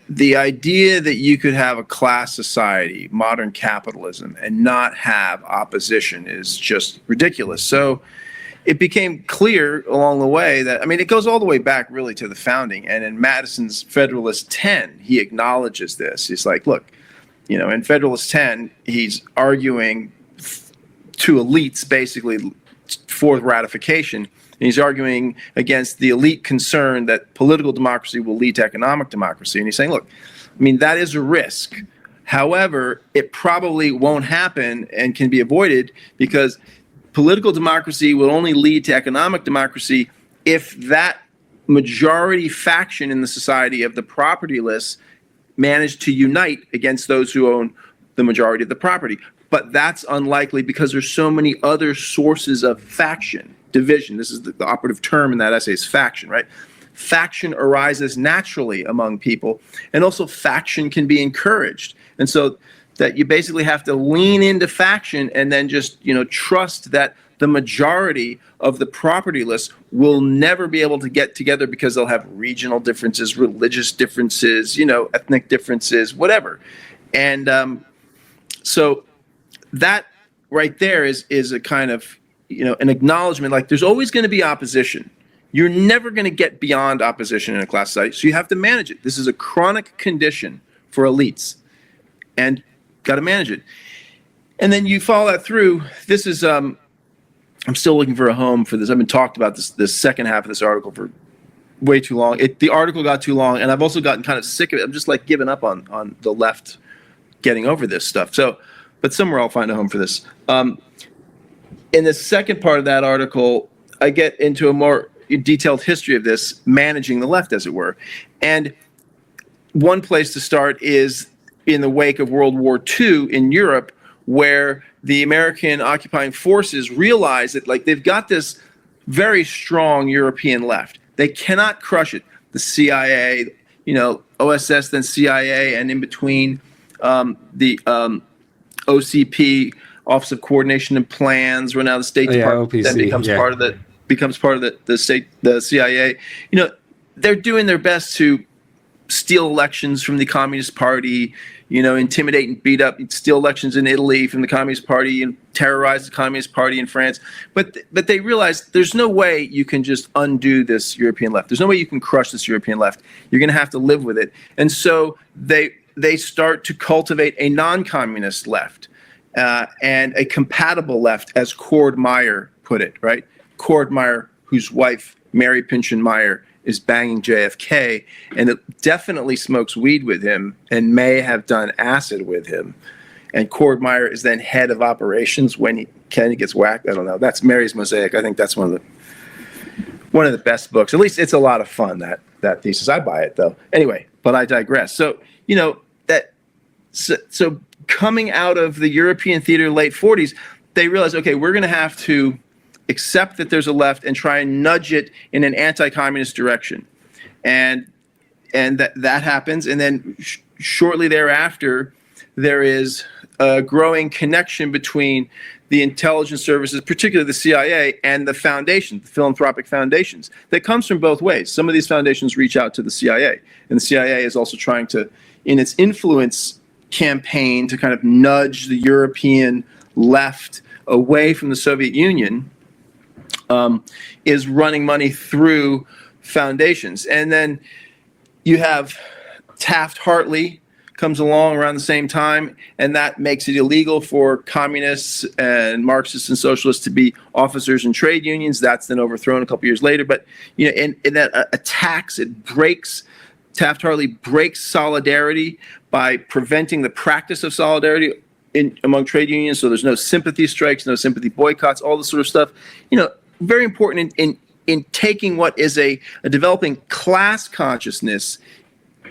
S3: the idea that you could have a class society, modern capitalism, and not have opposition is just ridiculous. So it became clear along the way that, it goes all the way back really to the founding. And in Madison's Federalist 10, he acknowledges this. He's like, look, in Federalist 10, he's arguing to elites basically for ratification. And he's arguing against the elite concern that political democracy will lead to economic democracy. And he's saying, look, that is a risk. However, it probably won't happen and can be avoided, because political democracy will only lead to economic democracy if that majority faction in the society of the propertyless manage to unite against those who own the majority of the property. But that's unlikely because there's so many other sources of faction, division. This is the operative term in that essay, is faction, right? Faction arises naturally among people, and also faction can be encouraged. And so that you basically have to lean into faction and then just, trust that the majority of the propertyless will never be able to get together because they'll have regional differences, religious differences, ethnic differences, whatever. And so that right there is a kind of, an acknowledgement, like there's always going to be opposition. You're never going to get beyond opposition in a class society, so you have to manage it. This is a chronic condition for elites, and got to manage it. And then you follow that through. This is, I'm still looking for a home for this. I've been talked about this second half of this article for way too long. The article got too long, and I've also gotten kind of sick of it. I'm just like giving up on the left getting over this stuff. So, but somewhere I'll find a home for this. In the second part of that article, I get into a more detailed history of this, managing the left, as it were. And one place to start is in the wake of World War II in Europe, where the American occupying forces realized that, like, they've got this very strong European left. They cannot crush it. The CIA, OSS, then CIA, and in between the OCP, Office of Coordination and Plans, where now the State Department
S2: OPC,
S3: then becomes part of the CIA. They're doing their best to steal elections from the Communist Party, intimidate and beat up, steal elections in Italy from the Communist Party, and terrorize the Communist Party in France. But they realize there's no way you can just undo this European left. There's no way you can crush this European left. You're going to have to live with it. And so they start to cultivate a non-communist left and a compatible left, as Cord Meyer put it, right? Cord Meyer, whose wife, Mary Pynchon Meyer, is banging JFK, and it definitely smokes weed with him and may have done acid with him. And Cord Meyer is then head of operations when Kennedy gets whacked. I don't know. That's Mary's Mosaic. I think that's one of the best books. At least it's a lot of fun, that thesis. I buy it though. Anyway, but I digress. So so coming out of the European theater late 40s, they realized, okay, we're going to have to accept that there's a left and try and nudge it in an anti-communist direction. And that happens. And then shortly thereafter, there is a growing connection between the intelligence services, particularly the CIA, and the foundation, the philanthropic foundations. That comes from both ways. Some of these foundations reach out to the CIA, and the CIA is also trying to, in its influence campaign, to kind of nudge the European left away from the Soviet Union, is running money through foundations. And then you have Taft-Hartley comes along around the same time, and that makes it illegal for communists and Marxists and socialists to be officers in trade unions. That's then overthrown a couple years later. But and that attacks, it breaks. Taft-Hartley breaks solidarity by preventing the practice of solidarity among trade unions. So there's no sympathy strikes, no sympathy boycotts, all this sort of stuff. Very important in taking what is a developing class consciousness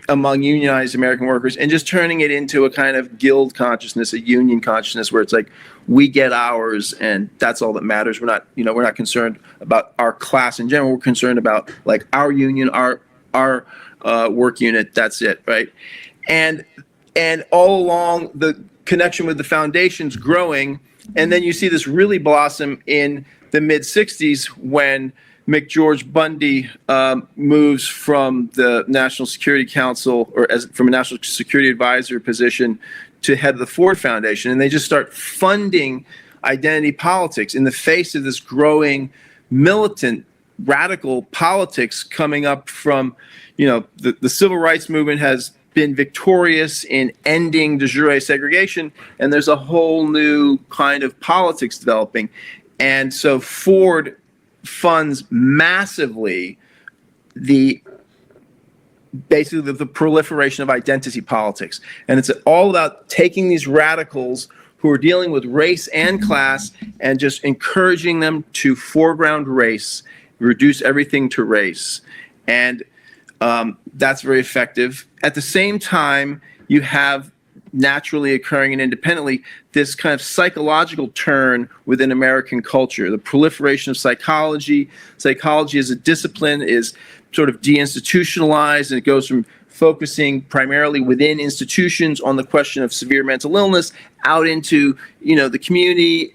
S3: among unionized American workers and just turning it into a kind of guild consciousness, a union consciousness, where it's like, we get ours and that's all that matters. We're not concerned about our class in general. We're concerned about like our union, our work unit. That's it, right? And all along the connection with the foundations growing, and then you see this really blossom in the mid '60s when McGeorge Bundy moves from the National Security Council, or from a National Security Advisor position, to head of the Ford Foundation. And they just start funding identity politics in the face of this growing militant, radical politics coming up from, the civil rights movement has been victorious in ending de jure segregation, and there's a whole new kind of politics developing. And so Ford funds massively basically the proliferation of identity politics. And it's all about taking these radicals who are dealing with race and class and just encouraging them to foreground race, reduce everything to race. And that's very effective. At the same time, you have naturally occurring and independently this kind of psychological turn within American culture. The proliferation of psychology as a discipline is sort of deinstitutionalized, and it goes from focusing primarily within institutions on the question of severe mental illness out into the community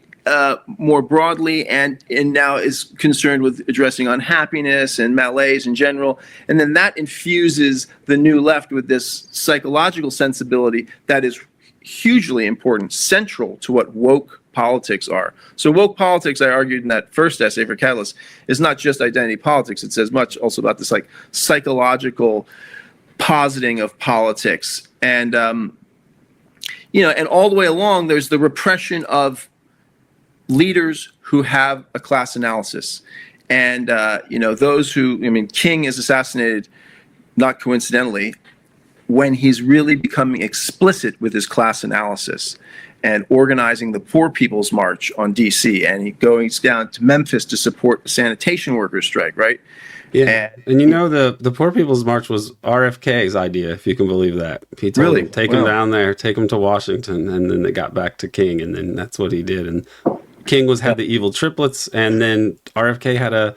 S3: more broadly, and now is concerned with addressing unhappiness and malaise in general. And then that infuses the new left with this psychological sensibility that is hugely important, central to what woke politics are. So woke politics, I argued in that first essay for Catalyst, is not just identity politics. It says much also about this like psychological positing of politics. And and all the way along, there's the repression of leaders who have a class analysis. And, those who, King is assassinated, not coincidentally, when he's really becoming explicit with his class analysis and organizing the Poor People's March on DC, and he goes down to Memphis to support the sanitation workers strike, right?
S2: Yeah, and the Poor People's March was RFK's idea, if you can believe that. He told them, take them down there, take them to Washington, and then they got back to King, and then that's what he did. And King had the evil triplets, and then RFK had a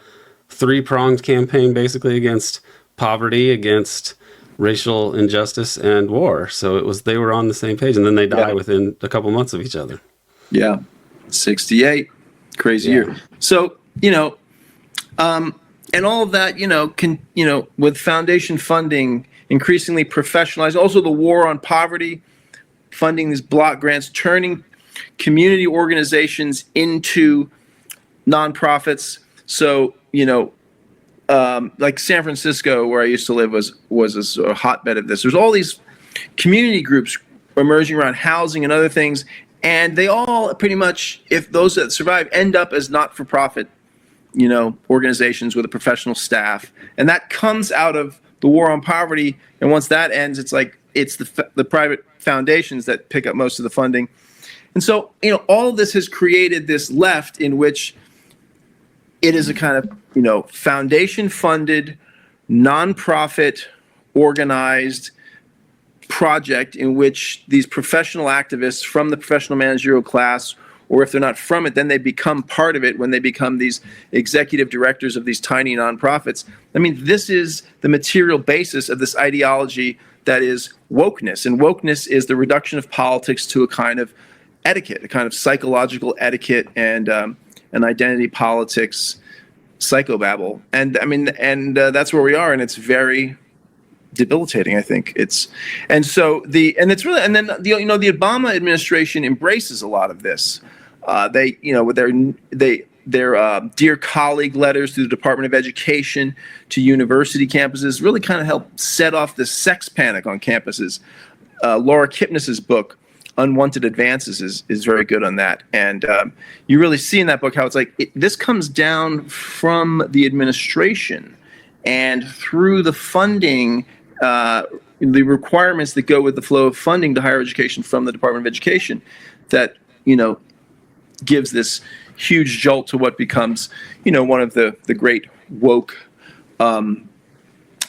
S2: three-pronged campaign basically against poverty, against racial injustice, and war. So they were on the same page, and then they die within a couple months of each other. Yeah,
S3: 68, crazy year. So and all of that, with foundation funding increasingly professionalized, also the war on poverty, funding these block grants, turning community organizations into nonprofits. So, like San Francisco, where I used to live, was a sort of hotbed of this. There's all these community groups emerging around housing and other things, and they all pretty much, if those that survive, end up as not-for-profit, organizations with a professional staff. And that comes out of the war on poverty. And once that ends, it's like it's the private foundations that pick up most of the funding. And so, all of this has created this left in which it is a kind of, foundation-funded, nonprofit, organized project in which these professional activists from the professional managerial class, or if they're not from it, then they become part of it when they become these executive directors of these tiny nonprofits. This is the material basis of this ideology that is wokeness. And wokeness is the reduction of politics to a kind of etiquette, a kind of psychological etiquette and an identity politics psychobabble. And I mean, and that's where we are. And it's very debilitating, I think. And then the Obama administration embraces a lot of this. They, with their dear colleague letters to the Department of Education, to university campuses, really kind of help set off the sex panic on campuses. Laura Kipnis's book, Unwanted Advances, is very good on that. And you really see in that book how it's like, this comes down from the administration and through the funding, the requirements that go with the flow of funding to higher education from the Department of Education that, gives this huge jolt to what becomes, one of the great woke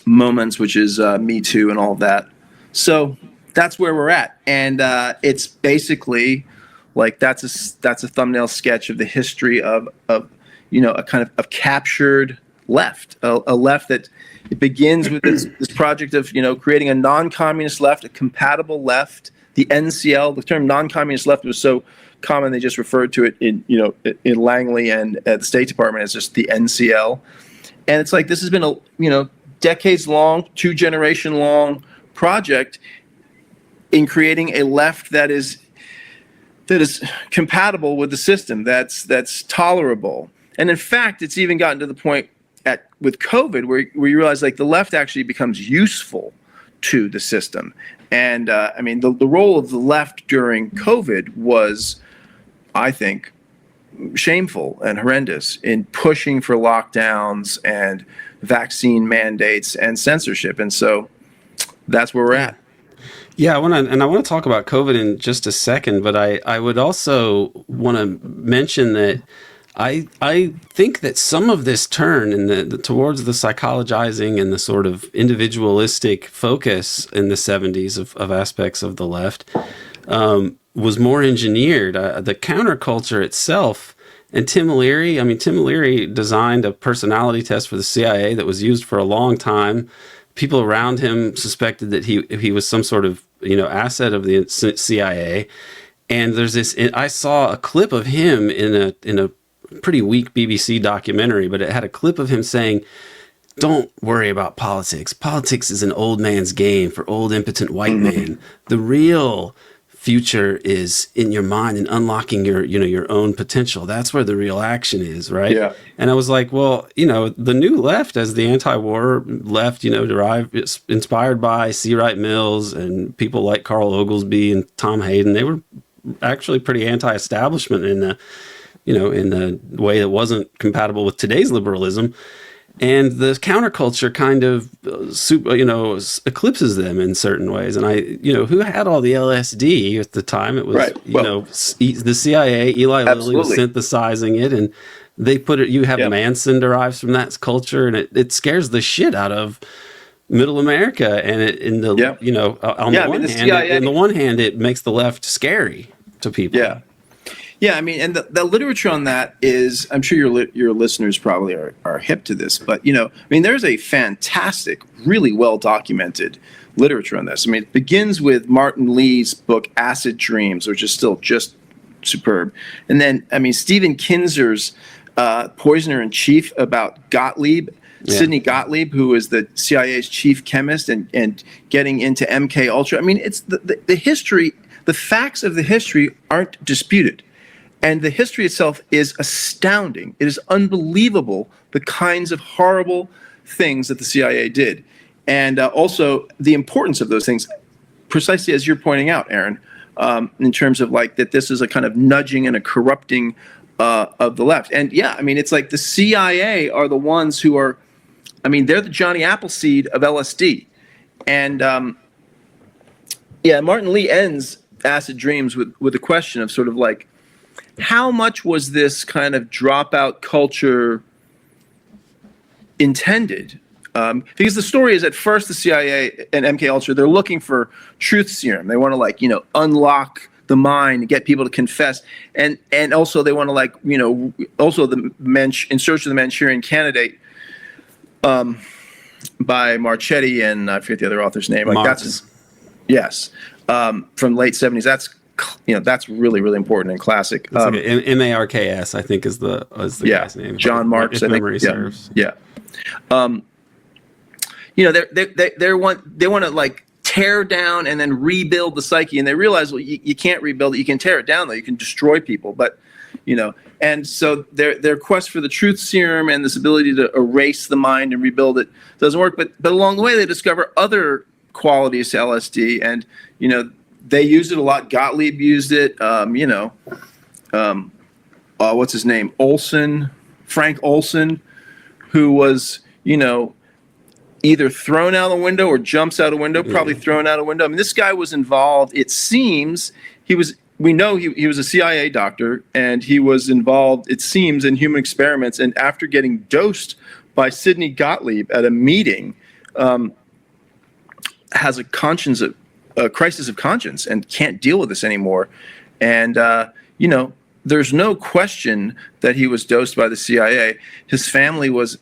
S3: moments, which is Me Too and all of that. So that's where we're at. And it's basically like that's a thumbnail sketch of the history of a kind of captured left, a left that it begins with this project of creating a non-communist left, a compatible left. The NCL, the term non-communist left was so common they just referred to it in Langley and at the State Department as just the NCL. And it's like this has been a decades long, 2-generation long project in creating a left that is compatible with the system, that's tolerable. And in fact, it's even gotten to the point with COVID where you realize like the left actually becomes useful to the system. And I mean, the role of the left during COVID was, I think, shameful and horrendous in pushing for lockdowns and vaccine mandates and censorship. And so that's where we're at.
S2: Yeah, I want to talk about COVID in just a second, but I would also want to mention that I think that some of this turn in towards the psychologizing and the sort of individualistic focus in the 70s of aspects of the left was more engineered. The counterculture itself, and Tim O'Leary designed a personality test for the CIA that was used for a long time. People around him suspected that he was some sort of asset of the CIA. And there's this. I saw a clip of him in a pretty weak BBC documentary, but it had a clip of him saying, "Don't worry about politics. Politics is an old man's game for old impotent white men. The real future is in your mind and unlocking your own potential. That's where the real action is, right?" Yeah. And I was like, well, the new left, as the anti-war left, inspired by C. Wright Mills and people like Carl Oglesby and Tom Hayden, they were actually pretty anti-establishment in the way that wasn't compatible with today's liberalism. And the counterculture kind of, eclipses them in certain ways. And who had all the LSD at the time? It was, right. The CIA, Eli Lilly was synthesizing it, and they put it. You have Manson derives from that culture, and it scares the shit out of Middle America. And on the one hand, it makes the left scary to people. Yeah.
S3: Yeah, I mean, and the literature on that is, I'm sure your listeners probably are hip to this, but, there's a fantastic, really well-documented literature on this. I mean, it begins with Martin Lee's book, Acid Dreams, which is still just superb. And then, Stephen Kinzer's Poisoner in Chief about Gottlieb, Sidney Gottlieb, who is the CIA's chief chemist and getting into MK Ultra. I mean, it's the history, the facts of the history aren't disputed. And the history itself is astounding. It is unbelievable, the kinds of horrible things that the CIA did. And also the importance of those things, precisely as you're pointing out, Aaron, in terms of like that this is a kind of nudging and a corrupting of the left. And it's like the CIA are the ones who are, they're the Johnny Appleseed of LSD. And Martin Lee ends Acid Dreams with a question of sort of like, how much was this kind of dropout culture intended? Because the story is at first the CIA and MK Ultra, they're looking for truth serum. They want to unlock the mind, get people to confess. And also they want to also in search of the Manchurian candidate, by Marchetti and I forget the other author's name. Like
S2: Marx.
S3: Yes, from late 70s. That's really, really important and classic.
S2: It's like Marks, I think is the guy's name.
S3: John Marx.
S2: If memory serves.
S3: Yeah. They want to like tear down and then rebuild the psyche, and they realize, well, you can't rebuild it. You can tear it down though. You can destroy people, but and so their quest for the truth serum and this ability to erase the mind and rebuild it doesn't work. But along the way, they discover other qualities to LSD, and they used it a lot. Gottlieb used it. What's his name? Frank Olson, who was either thrown out a window or jumps out a window. Probably thrown out a window. I mean, this guy was involved. It seems we know he was a CIA doctor, and he was involved, it seems, in human experiments. And after getting dosed by Sidney Gottlieb at a meeting, has a crisis of conscience and can't deal with this anymore. And, there's no question that he was dosed by the CIA. His family was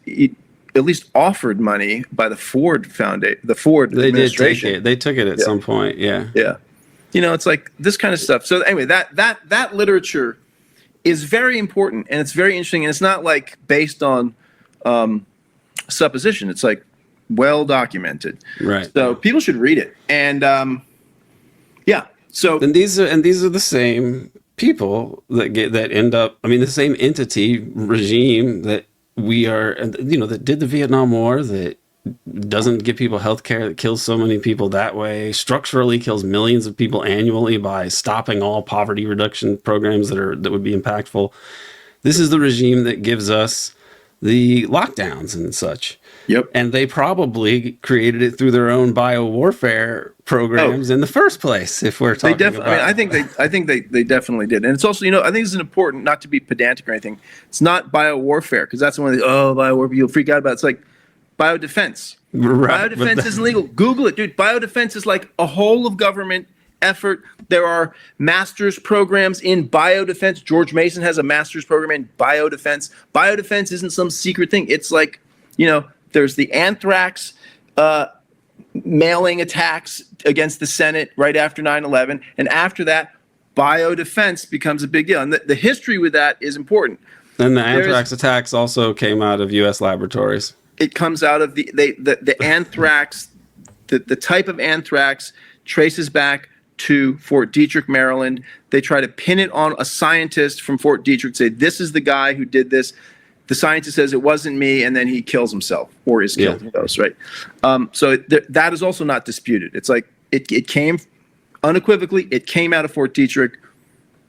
S3: at least offered money by the Ford Foundation, the Ford administration.
S2: They took it at some point. Yeah.
S3: Yeah. It's like this kind of stuff. So anyway, that literature is very important, and it's very interesting, and it's not like based on supposition. It's like well documented.
S2: Right.
S3: So people should read it. And so
S2: and these are the same people that end up, the same entity regime that we are, that did the Vietnam War, that doesn't give people health care, that kills so many people that way, structurally kills millions of people annually by stopping all poverty reduction programs that would be impactful. This is the regime that gives us the lockdowns and such.
S3: Yep.
S2: And they probably created it through their own biowarfare programs in the first place. If we're talking about,
S3: I think they definitely did. And it's also, I think it's important not to be pedantic or anything. It's not biowarfare, because that's one of the biowarfare you'll freak out about. It's like biodefense.
S2: Right,
S3: biodefense isn't legal. Google it, dude. Biodefense is like a whole of government effort. There are master's programs in biodefense. George Mason has a master's program in biodefense. Biodefense isn't some secret thing. It's like, there's the anthrax mailing attacks against the Senate right after 9/11. And after that, biodefense becomes a big deal. And the history with that is important.
S2: And the anthrax attacks also came out of U.S. laboratories.
S3: It comes out of the anthrax, the type of anthrax traces back to Fort Detrick, Maryland. They try to pin it on a scientist from Fort Detrick, say, this is the guy who did this. The scientist says it wasn't me, and then he kills himself or is killed. Who knows, right? So that is also not disputed. It's like it came unequivocally. It came out of Fort Detrick,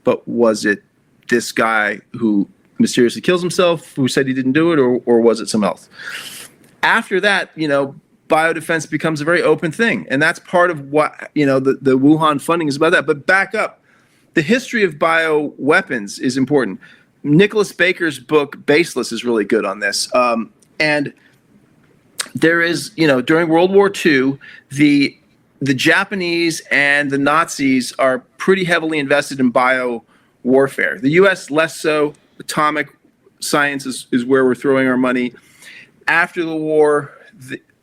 S3: but was it this guy who mysteriously kills himself, who said he didn't do it, or was it someone else? After that, biodefense becomes a very open thing, and that's part of what the Wuhan funding is about. That, but back up, the history of bioweapons is important. Nicholas Baker's book Baseless is really good on this. And there is, during World War II, the Japanese and the Nazis are pretty heavily invested in bio warfare. The U.S. less so. Atomic science is where we're throwing our money. After the war,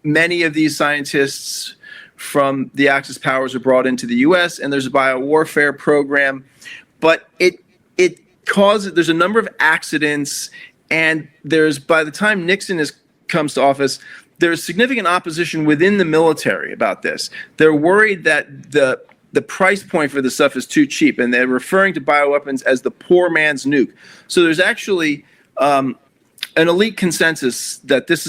S3: many of these scientists from the Axis powers are brought into the U.S., and there's a bio warfare program, but it causes, there's a number of accidents, and by the time Nixon comes to office, there's significant opposition within the military about this. They're worried that the price point for this stuff is too cheap, and they're referring to bioweapons as the poor man's nuke. So there's actually an elite consensus that this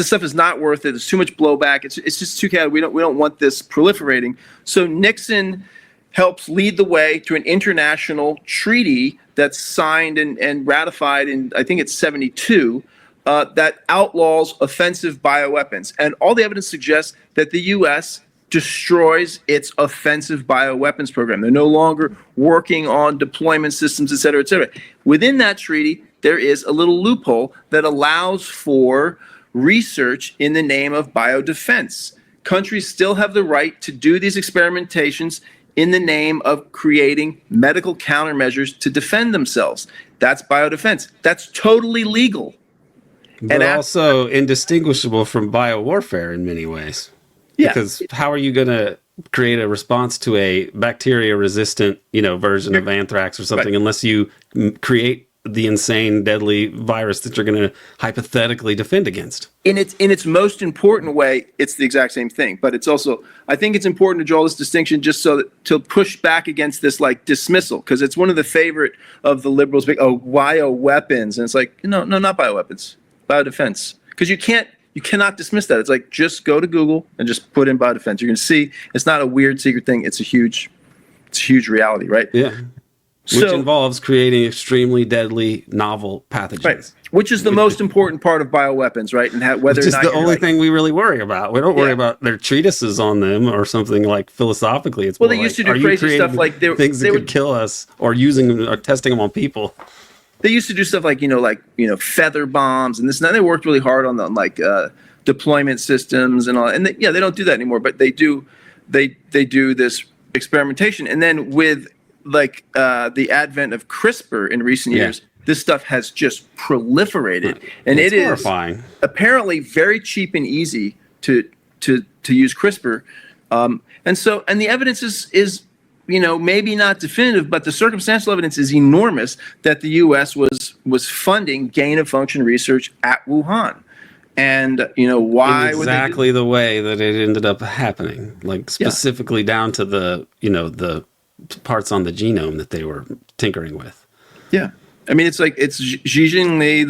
S3: stuff is not worth it. There's too much blowback. It's just too chaotic. We don't want this proliferating. So Nixon helps lead the way to an international treaty that's signed and ratified in, I think it's 72, that outlaws offensive bioweapons. And all the evidence suggests that the U.S. destroys its offensive bioweapons program. They're no longer working on deployment systems, et cetera, et cetera. Within that treaty, there is a little loophole that allows for research in the name of biodefense. Countries still have the right to do these experimentations in the name of creating medical countermeasures to defend themselves. That's biodefense. That's totally legal.
S2: But also indistinguishable from biowarfare in many ways.
S3: Yeah.
S2: Because how are you going to create a response to a bacteria-resistant, version of anthrax or something, unless you create the insane, deadly virus that you're going to hypothetically defend against?
S3: In its most important way, it's the exact same thing. But it's also, I think it's important to draw this distinction just so that to push back against this like dismissal, because it's one of the favorite of the liberals. Bioweapons, and it's like no, not bioweapons, biodefense, because you cannot dismiss that. It's like just go to Google and just put in biodefense. You're going to see it's not a weird secret thing. It's a huge reality, right?
S2: Yeah. Which involves creating extremely deadly novel pathogens.
S3: Right. Which is the most important part of bioweapons, right? And whether
S2: Which is
S3: or not
S2: the only thing we really worry about. We don't worry about their treatises on them or something like philosophically. It's
S3: they used to do crazy stuff like
S2: things that could kill us, or using them or testing them on people.
S3: They used to do stuff like feather bombs and this and that. They worked really hard on the deployment systems and all. And they don't do that anymore. But they do this experimentation. And then with the advent of CRISPR in recent years, this stuff has just proliferated, and it's horrifying. Apparently very cheap and easy to use CRISPR, and the evidence is maybe not definitive, but the circumstantial evidence is enormous that the U.S. was funding gain of function research at Wuhan. And why
S2: in exactly the way that it ended up happening, like specifically down to the the parts on the genome that they were tinkering with. Yeah.
S3: I mean, it's Xi Jinping,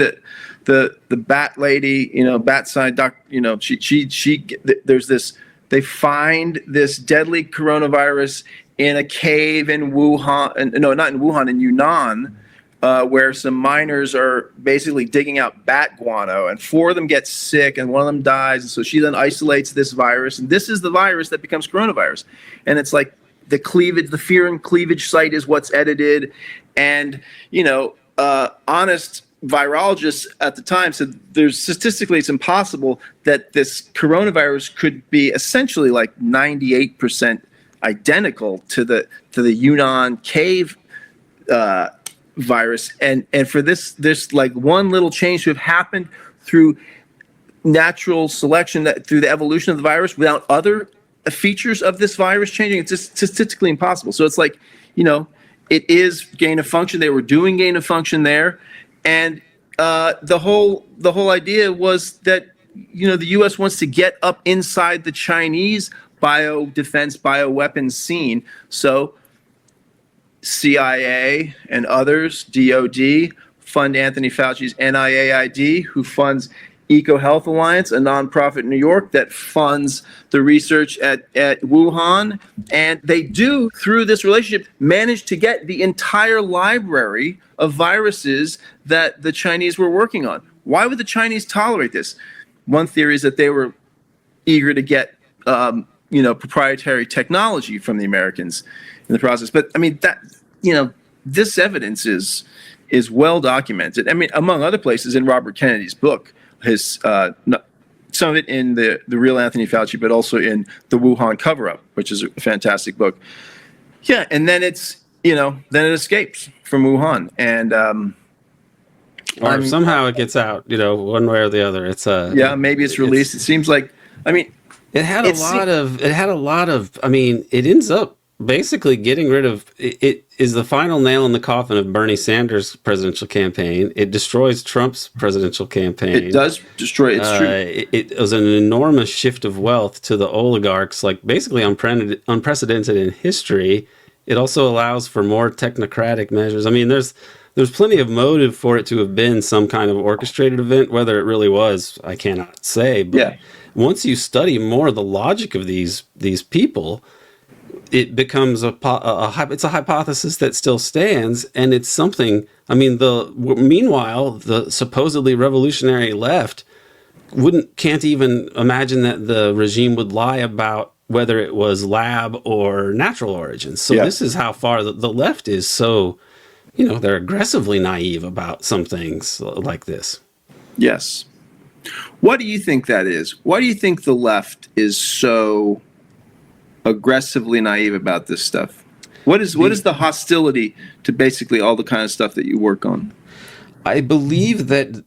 S3: the bat lady, bat side doc, there's this, they find this deadly coronavirus in a cave in Wuhan, not in Wuhan, in Yunnan, where some miners are basically digging out bat guano, and 4 of them get sick and one of them dies. And so she then isolates this virus, and this is the virus that becomes coronavirus. And it's like, the fear and cleavage site is what's edited. And, honest virologists at the time said statistically it's impossible that this coronavirus could be essentially like 98% identical to the Yunnan cave virus. And for this like one little change to have happened through natural selection, that through the evolution of the virus without other features of this virus changing, it's just statistically impossible. So it's like, it is gain of function. They were doing gain of function there, and the whole idea was that the U.S. wants to get up inside the Chinese biodefense, bioweapons scene. So CIA and others, DOD, fund Anthony Fauci's NIAID, who funds EcoHealth Alliance, a nonprofit in New York that funds the research at Wuhan. And they do, through this relationship, manage to get the entire library of viruses that the Chinese were working on. Why would the Chinese tolerate this? One theory is that they were eager to get proprietary technology from the Americans in the process. But I mean, that this evidence is well documented. I mean, among other places in Robert Kennedy's book, his some of it in the real Anthony Fauci, but also in the Wuhan cover-up, which is a fantastic book. Yeah, and then then it escapes from Wuhan, and
S2: or somehow it gets out, one way or the other. It's
S3: maybe it's released. It seems like,
S2: it had a lot of. I mean, it ends up basically getting rid of it is the final nail in the coffin of Bernie Sanders' presidential campaign. It destroys Trump's presidential campaign.
S3: It does destroy. It's true.
S2: It was an enormous shift of wealth to the oligarchs, like basically unprecedented in history. It also allows for more technocratic measures. I mean, there's plenty of motive for it to have been some kind of orchestrated event. Whether it really was, I cannot say. But once you study more the logic of these people, it becomes it's a hypothesis that still stands, and it's something. I mean, meanwhile, the supposedly revolutionary left can't even imagine that the regime would lie about whether it was lab or natural origins. So this is how far the left is. So, they're aggressively naive about some things like this.
S3: Yes. What do you think that is? Why do you think the left is so aggressively naive about this stuff? What is the hostility to basically all the kind of stuff that you work on?
S2: I believe that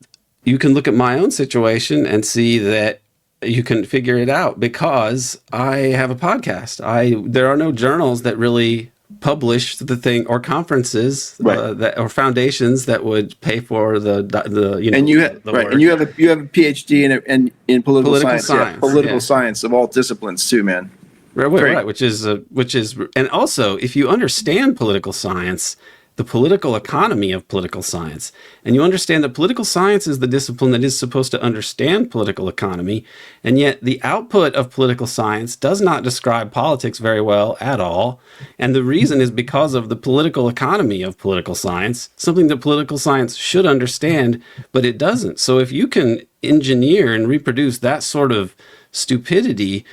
S2: you can look at my own situation and see that you can figure it out because I have a podcast. There are no journals that really publish the thing, or conferences or foundations that would pay for the
S3: and you have
S2: work.
S3: And you have a PhD in political science, political
S2: yeah.
S3: science of all disciplines too, man.
S2: Right, which is, and also if you understand political science, the political economy of political science, and you understand that political science is the discipline that is supposed to understand political economy, and yet the output of political science does not describe politics very well at all, and the reason is because of the political economy of political science, something that political science should understand, but it doesn't. So if you can engineer and reproduce that sort of stupidity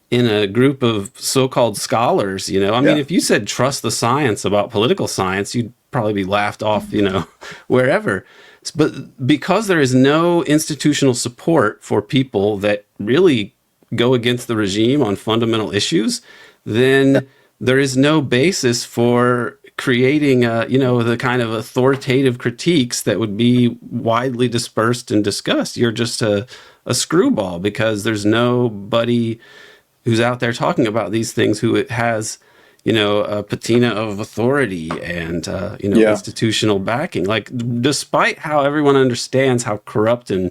S2: in a group of so-called scholars, I mean, if you said trust the science about political science, you'd probably be laughed off, wherever. But because there is no institutional support for people that really go against the regime on fundamental issues, then there is no basis for creating, the kind of authoritative critiques that would be widely dispersed and discussed. You're just a screwball because there's nobody who's out there talking about these things who has, a patina of authority and, institutional backing. Like, despite how everyone understands how corrupt and,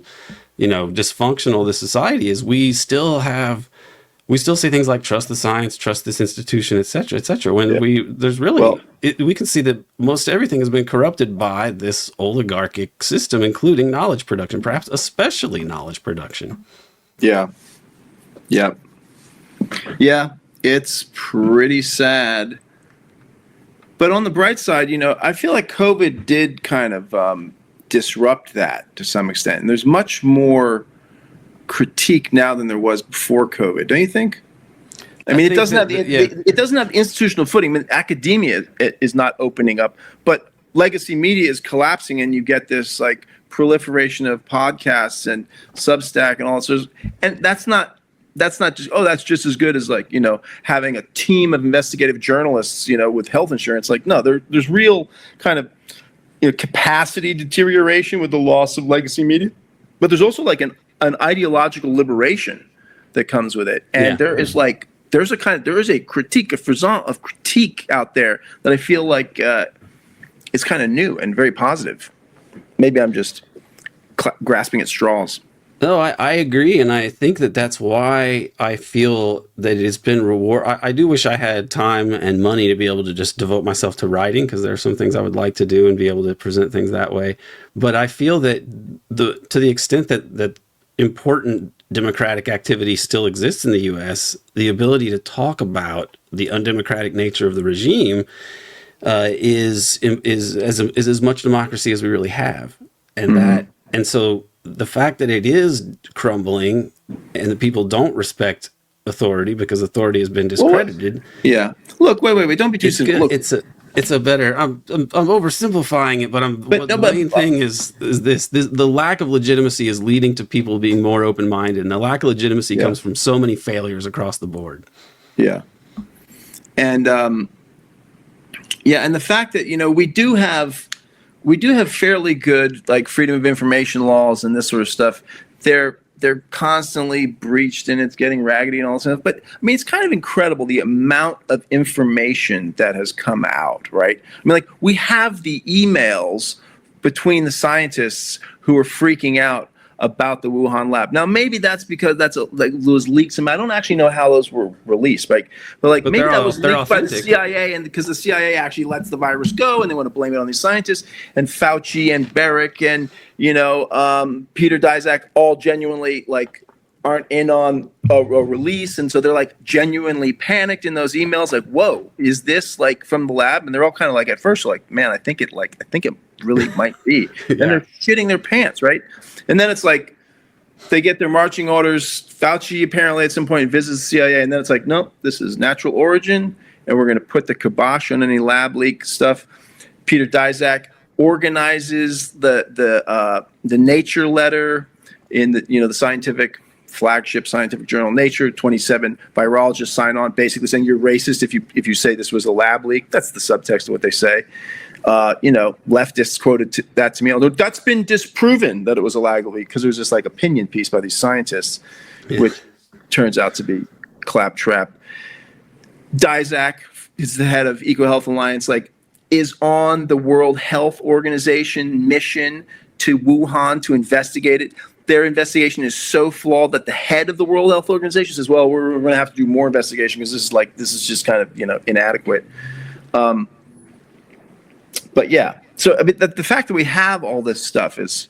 S2: dysfunctional this society is, we still say things like trust the science, trust this institution, et cetera, et cetera. When we can see that most everything has been corrupted by this oligarchic system, including knowledge production, perhaps especially knowledge production.
S3: Yeah. It's pretty sad. But on the bright side, I feel like COVID did kind of disrupt that to some extent. And there's much more critique now than there was before COVID, don't you think? I mean, it doesn't have the institutional footing. I mean, academia is not opening up, but legacy media is collapsing, and you get this like proliferation of podcasts and Substack and all this. And that's not just, that's just as good as like, having a team of investigative journalists, with health insurance. Like, no, there's real kind of, capacity deterioration with the loss of legacy media. But there's also like an ideological liberation that comes with it. And there is a critique, a frisson of critique out there that I feel like is kind of new and very positive. Maybe I'm just grasping at straws.
S2: No, I agree, and I think that that's why I feel that it has been reward. I do wish I had time and money to be able to just devote myself to writing, because there are some things I would like to do and be able to present things that way. But I feel that to the extent that important democratic activity still exists in the U.S., the ability to talk about the undemocratic nature of the regime is as much democracy as we really have, and so. The fact that it is crumbling and that people don't respect authority because authority has been discredited.
S3: Look, wait. Don't be too simple. Look,
S2: it's a better. I'm oversimplifying it, but the main thing is this. The lack of legitimacy is leading to people being more open-minded, and the lack of legitimacy comes from so many failures across the board.
S3: Yeah. And and the fact that we do have fairly good like freedom of information laws and this sort of stuff. They're constantly breached, and it's getting raggedy and all that stuff. But I mean, it's kind of incredible the amount of information that has come out, right? I mean, like, we have the emails between the scientists who are freaking out about the Wuhan lab. Now, maybe that's because those leaks. I don't actually know how those were released, but maybe that was leaked by the CIA, and because the CIA actually lets the virus go, and they want to blame it on these scientists, and Fauci and Barrick and Peter Daszak all genuinely aren't in on a release, and so they're like genuinely panicked in those emails, like, whoa, is this like from the lab? And they're all kind of like, at first like, man, I think it really might be. And they're shitting their pants, right? And then it's like they get their marching orders. Fauci apparently at some point visits the CIA, and then it's like, nope, this is natural origin, and we're going to put the kibosh on any lab leak stuff. Peter Daszak organizes the Nature letter in the scientific flagship scientific journal Nature. 27 virologists sign on, basically saying you're racist if you say this was a lab leak. That's the subtext of what they say. Leftists quoted that to me, although that's been disproven that it was a lag leak because it was just like opinion piece by these scientists, which turns out to be claptrap. Dizak is the head of EcoHealth Alliance, is on the World Health Organization mission to Wuhan to investigate it. Their investigation is so flawed that the head of the World Health Organization says, well, we're going to have to do more investigation because this is just kind of, inadequate. But yeah, so I mean, the fact that we have all this stuff is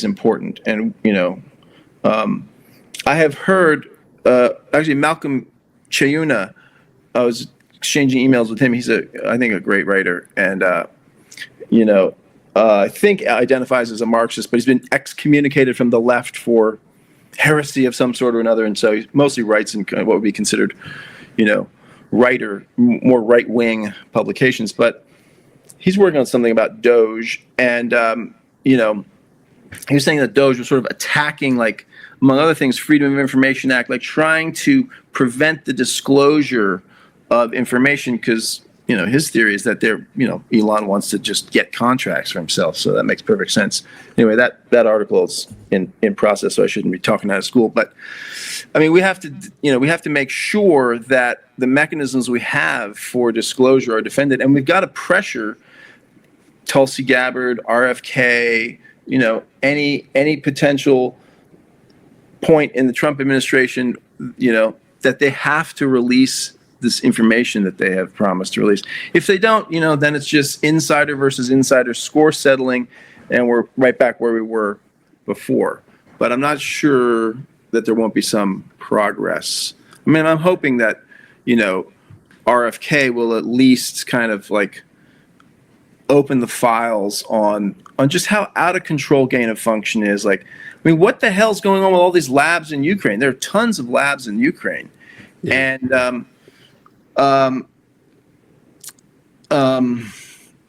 S3: important. And, I have heard, actually Malcolm Chayuna, I was exchanging emails with him. He's I think a great writer, and I think identifies as a Marxist, but he's been excommunicated from the left for heresy of some sort or another, and so he mostly writes in what would be considered, more right-wing publications. But he's working on something about Doge, and he was saying that Doge was sort of attacking, among other things, Freedom of Information Act, trying to prevent the disclosure of information because, his theory is that Elon wants to just get contracts for himself. So that makes perfect sense. Anyway, that article is in process, so I shouldn't be talking out of school. But I mean, we have to make sure that the mechanisms we have for disclosure are defended, and we've got to pressure Tulsi Gabbard, RFK, any potential point in the Trump administration, that they have to release this information that they have promised to release. If they don't, then it's just insider versus insider score settling, and we're right back where we were before. But I'm not sure that there won't be some progress. I mean, I'm hoping that, RFK will at least kind of open the files on just how out of control gain of function is. What the hell's going on with all these labs in Ukraine? There are tons of labs in Ukraine. Yeah. And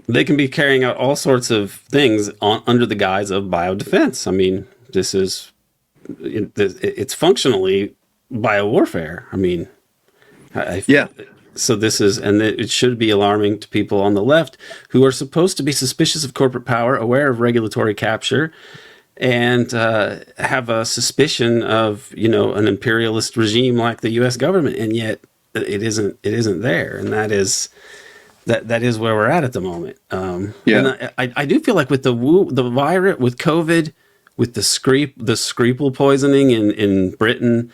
S2: they can be carrying out all sorts of things under the guise of biodefense. I mean, it's functionally biowarfare. I mean,
S3: yeah.
S2: So it should be alarming to people on the left who are supposed to be suspicious of corporate power, aware of regulatory capture, and have a suspicion of, an imperialist regime like the U.S. government, and yet it isn't there, and that is where we're at the moment. And I do feel like with the virus, with COVID, with the Skripal poisoning in Britain,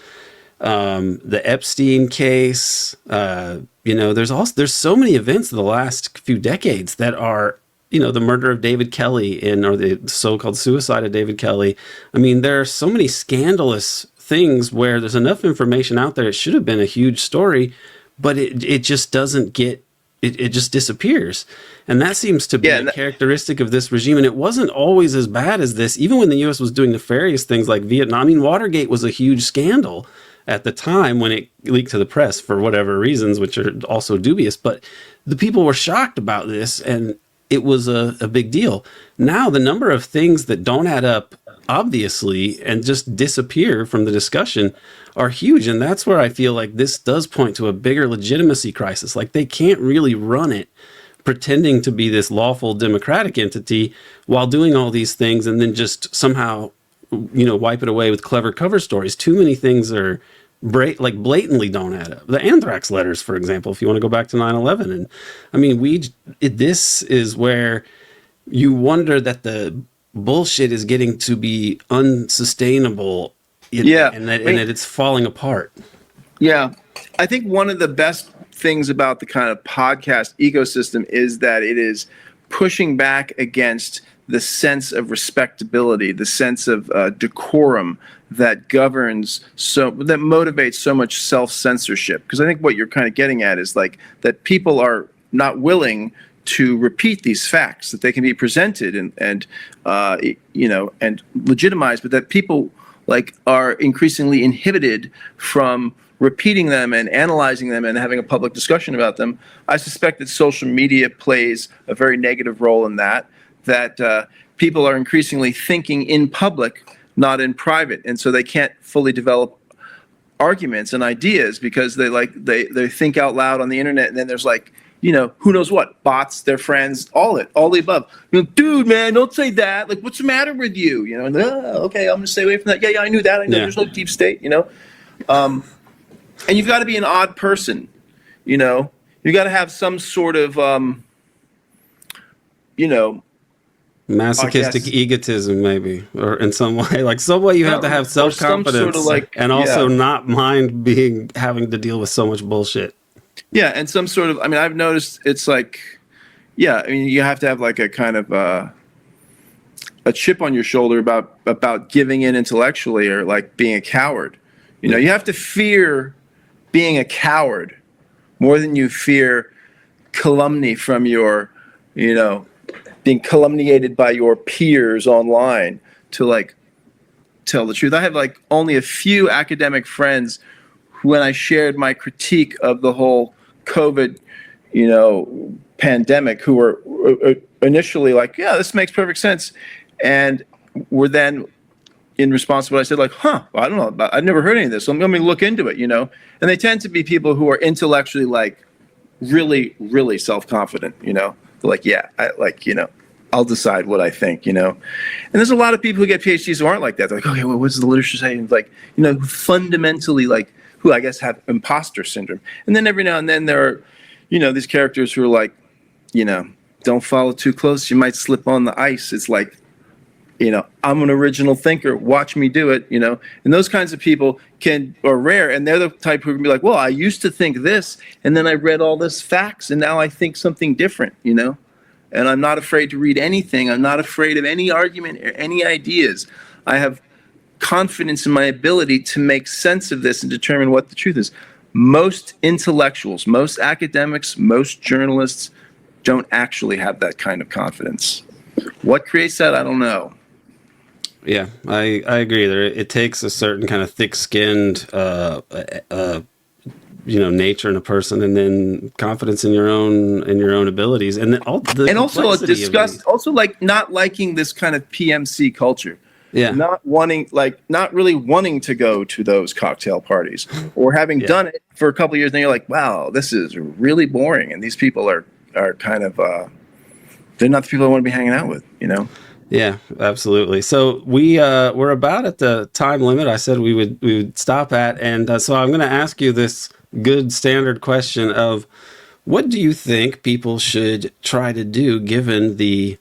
S2: the Epstein case, there's so many events in the last few decades that are, the murder of David Kelly or the so-called suicide of David Kelly. I mean, there are so many scandalous things where there's enough information out there. It should have been a huge story, but it just doesn't get, it just disappears. And that seems to be a characteristic of this regime. And it wasn't always as bad as this, even when the U.S. was doing nefarious things like Vietnam. I mean, Watergate was a huge scandal at the time when it leaked to the press for whatever reasons, which are also dubious. But the people were shocked about this, and it was a big deal. Now, the number of things that don't add up, obviously, and just disappear from the discussion are huge. And that's where I feel like this does point to a bigger legitimacy crisis. They can't really run it pretending to be this lawful democratic entity while doing all these things and then just somehow, wipe it away with clever cover stories. Too many things are blatantly don't add up. The anthrax letters, for example, if you want to go back to 9/11. And I mean, this is where you wonder that the bullshit is getting to be unsustainable, and that it's falling apart.
S3: Yeah. I think one of the best things about the kind of podcast ecosystem is that it is pushing back against the sense of respectability, the sense of decorum that that motivates so much self-censorship. Because I think what you're kind of getting at is that people are not willing to repeat these facts, that they can be presented and legitimized, but that people are increasingly inhibited from repeating them and analyzing them and having a public discussion about them. I suspect that social media plays a very negative role in that people are increasingly thinking in public, not in private, and so they can't fully develop arguments and ideas because they think out loud on the internet, and then there's who knows what, bots, their friends, all the above. Dude, man, don't say that. Like, what's the matter with you? And okay, I'm gonna stay away from that. Yeah, I knew that. I know there's no deep state. And you've got to be an odd person. You got to have some sort of
S2: masochistic egotism, maybe, or in some way, you have to have self-confidence, sort of and also not mind having to deal with so much bullshit.
S3: Yeah, and some sort of, I've noticed it's you have to have like a kind of a chip on your shoulder about giving in intellectually, or like being a coward. You have to fear being a coward more than you fear calumny from your, being calumniated by your peers online to tell the truth. I have only a few academic friends who, when I shared my critique of the whole COVID, pandemic, who were initially yeah, this makes perfect sense, and were then, in response to what I said, I don't know, I've never heard any of this, so let me look into it, And they tend to be people who are intellectually really, really self-confident, They're yeah, I'll decide what I think, And there's a lot of people who get PhDs who aren't like that. They're okay, well, what's the literature saying? Fundamentally, who I guess have imposter syndrome. And then every now and then there are, these characters who are don't follow too close, you might slip on the ice. It's I'm an original thinker, watch me do it, And those kinds of people are rare, and they're the type who can be well, I used to think this, and then I read all this facts, and now I think something different, And I'm not afraid to read anything. I'm not afraid of any argument or any ideas. I have confidence in my ability to make sense of this and determine what the truth is. Most intellectuals, most academics, most journalists don't actually have that kind of confidence. What creates that? I don't know.
S2: Yeah, I agree. It takes a certain kind of thick-skinned, nature in a person, and then confidence in your own abilities, and then
S3: also a disgust, not liking this kind of PMC culture.
S2: Yeah,
S3: not really wanting to go to those cocktail parties, or having done it for a couple of years, and then you're wow, this is really boring, and these people are kind of they're not the people I want to be hanging out with,
S2: Yeah, absolutely. So we're about at the time limit I said we would stop at, and so I'm going to ask you this good standard question of, what do you think people should try to do given the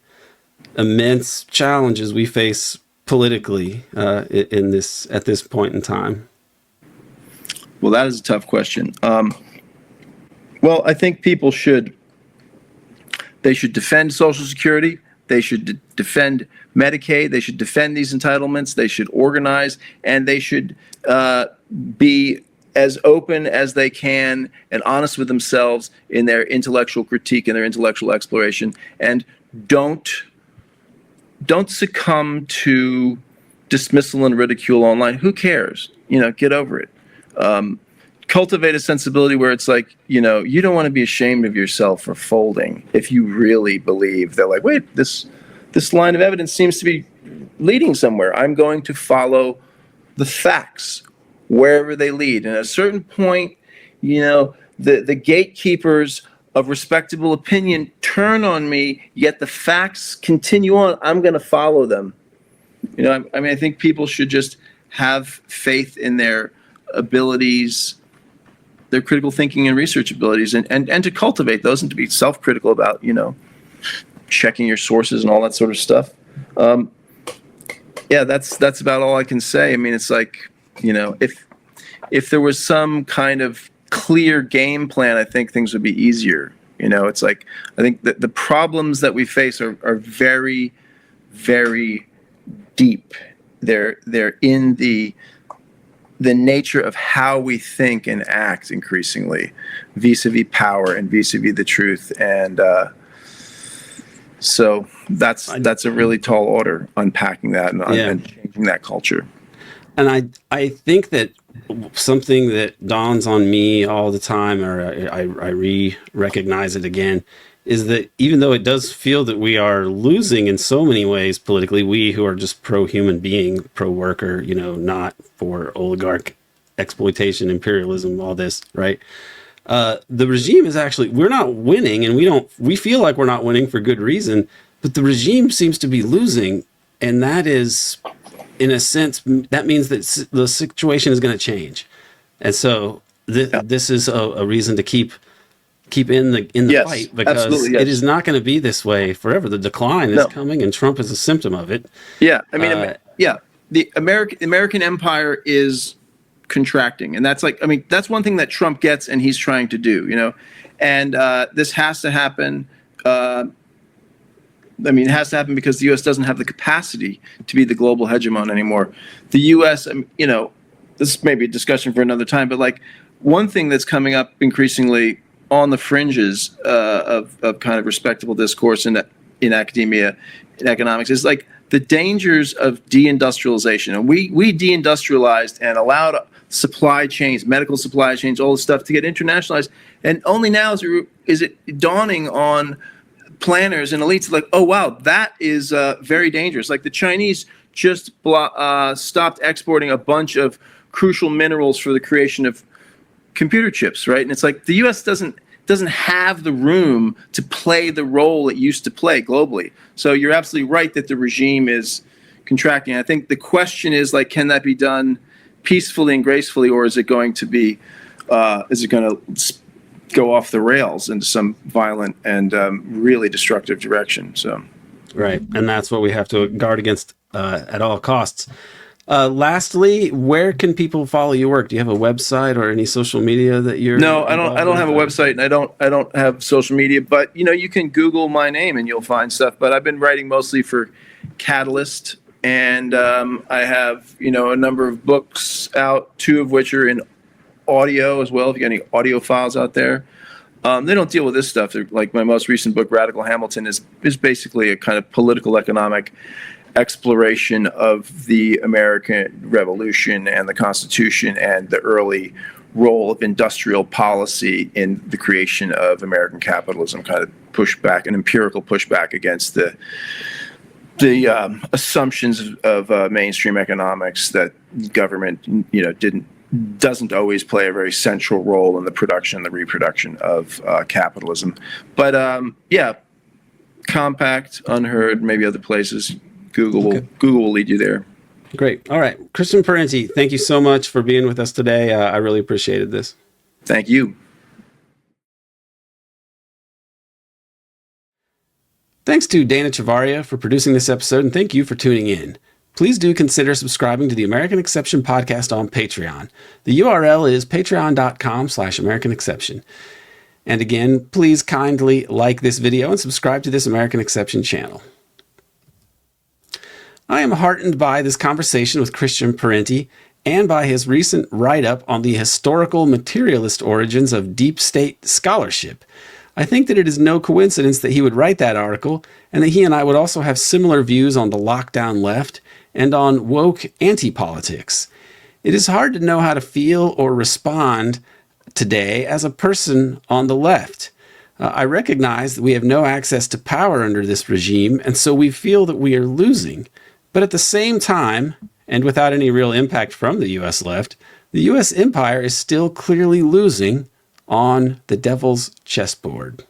S2: immense challenges we face politically at this point in time?
S3: Well, that is a tough question. Well, I think people should defend Social Security. They should defend Medicaid. They should defend these entitlements. They should organize, and they should be as open as they can and honest with themselves in their intellectual critique and their intellectual exploration. And don't succumb to dismissal and ridicule online. Who cares? Get over it. Cultivate a sensibility where it's you don't want to be ashamed of yourself for folding if you really believe that, wait, this line of evidence seems to be leading somewhere. I'm going to follow the facts wherever they lead. And at a certain point, the gatekeepers of respectable opinion turn on me, yet the facts continue on. I'm going to follow them. I think people should just have faith in their abilities, their critical thinking and research abilities, and to cultivate those, and to be self-critical about, checking your sources and all that sort of stuff. Yeah, that's about all I can say. It's if there was some kind of clear game plan, I think things would be easier. It's I think that the problems that we face are very, very deep. They're in the nature of how we think and act increasingly, vis-a-vis power and vis-a-vis the truth. And so that's a really tall order, unpacking that and changing that culture.
S2: And I think that something that dawns on me all the time, or I recognize it again, is that even though it does feel that we are losing in so many ways politically, we who are just pro-human being, pro-worker, not for oligarch exploitation, imperialism, all this, right? The regime is actually, we're not winning, and we feel like we're not winning for good reason, but the regime seems to be losing. And that is, in a sense, that means that the situation is going to change. And so this is a reason to keep in the
S3: Yes,
S2: fight, because
S3: absolutely, yes.
S2: it is not going to be this way forever. The decline is coming, and Trump is a symptom of it.
S3: Yeah, I mean, the American empire is contracting, and that's that's one thing that Trump gets, and he's trying to do, and this has to happen. It has to happen because the U.S. doesn't have the capacity to be the global hegemon anymore. The U.S., this may be a discussion for another time, but one thing that's coming up increasingly on the fringes of kind of respectable discourse in academia, in economics, is the dangers of deindustrialization. And we deindustrialized and allowed supply chains, medical supply chains, all this stuff to get internationalized. And only now is it dawning on planners and elites oh wow, that is very dangerous. The Chinese just stopped exporting a bunch of crucial minerals for the creation of computer chips, right? And it's the U.S. doesn't have the room to play the role it used to play globally. So you're absolutely right that the regime is contracting. I think the question is can that be done peacefully and gracefully, or is it going to be go off the rails into some violent and really destructive direction? So,
S2: right, and that's what we have to guard against at all costs. Lastly, where can people follow your work? Do you have a website or any social media that you're?
S3: No, I don't have a website, and I don't have social media. But you can Google my name and you'll find stuff. But I've been writing mostly for Catalyst, and I have a number of books out, 2 of which are in audio as well. If you got any audio files out there, they don't deal with this stuff. They're, my most recent book, Radical Hamilton, is basically a kind of political economic exploration of the American Revolution and the Constitution and the early role of industrial policy in the creation of American capitalism, kind of pushback, an empirical pushback against the assumptions of mainstream economics that government, doesn't always play a very central role in the production and the reproduction of capitalism. But Compact, Unheard, maybe other places. Google will lead you there.
S2: Great. All right. Christian Parenti, thank you so much for being with us today. I really appreciated this.
S3: Thank you.
S2: Thanks to Dana Chavarria for producing this episode, and thank you for tuning in. Please do consider subscribing to the American Exception podcast on Patreon. The URL is patreon.com/American Exception. And again, please kindly like this video and subscribe to this American Exception channel. I am heartened by this conversation with Christian Parenti and by his recent write-up on the historical materialist origins of deep state scholarship. I think that it is no coincidence that he would write that article, and that he and I would also have similar views on the lockdown left and on woke anti-politics. It is hard to know how to feel or respond today as a person on the left. I recognize that we have no access to power under this regime, and so we feel that we are losing. But at the same time, and without any real impact from the U.S. left, the U.S. empire is still clearly losing on the devil's chessboard.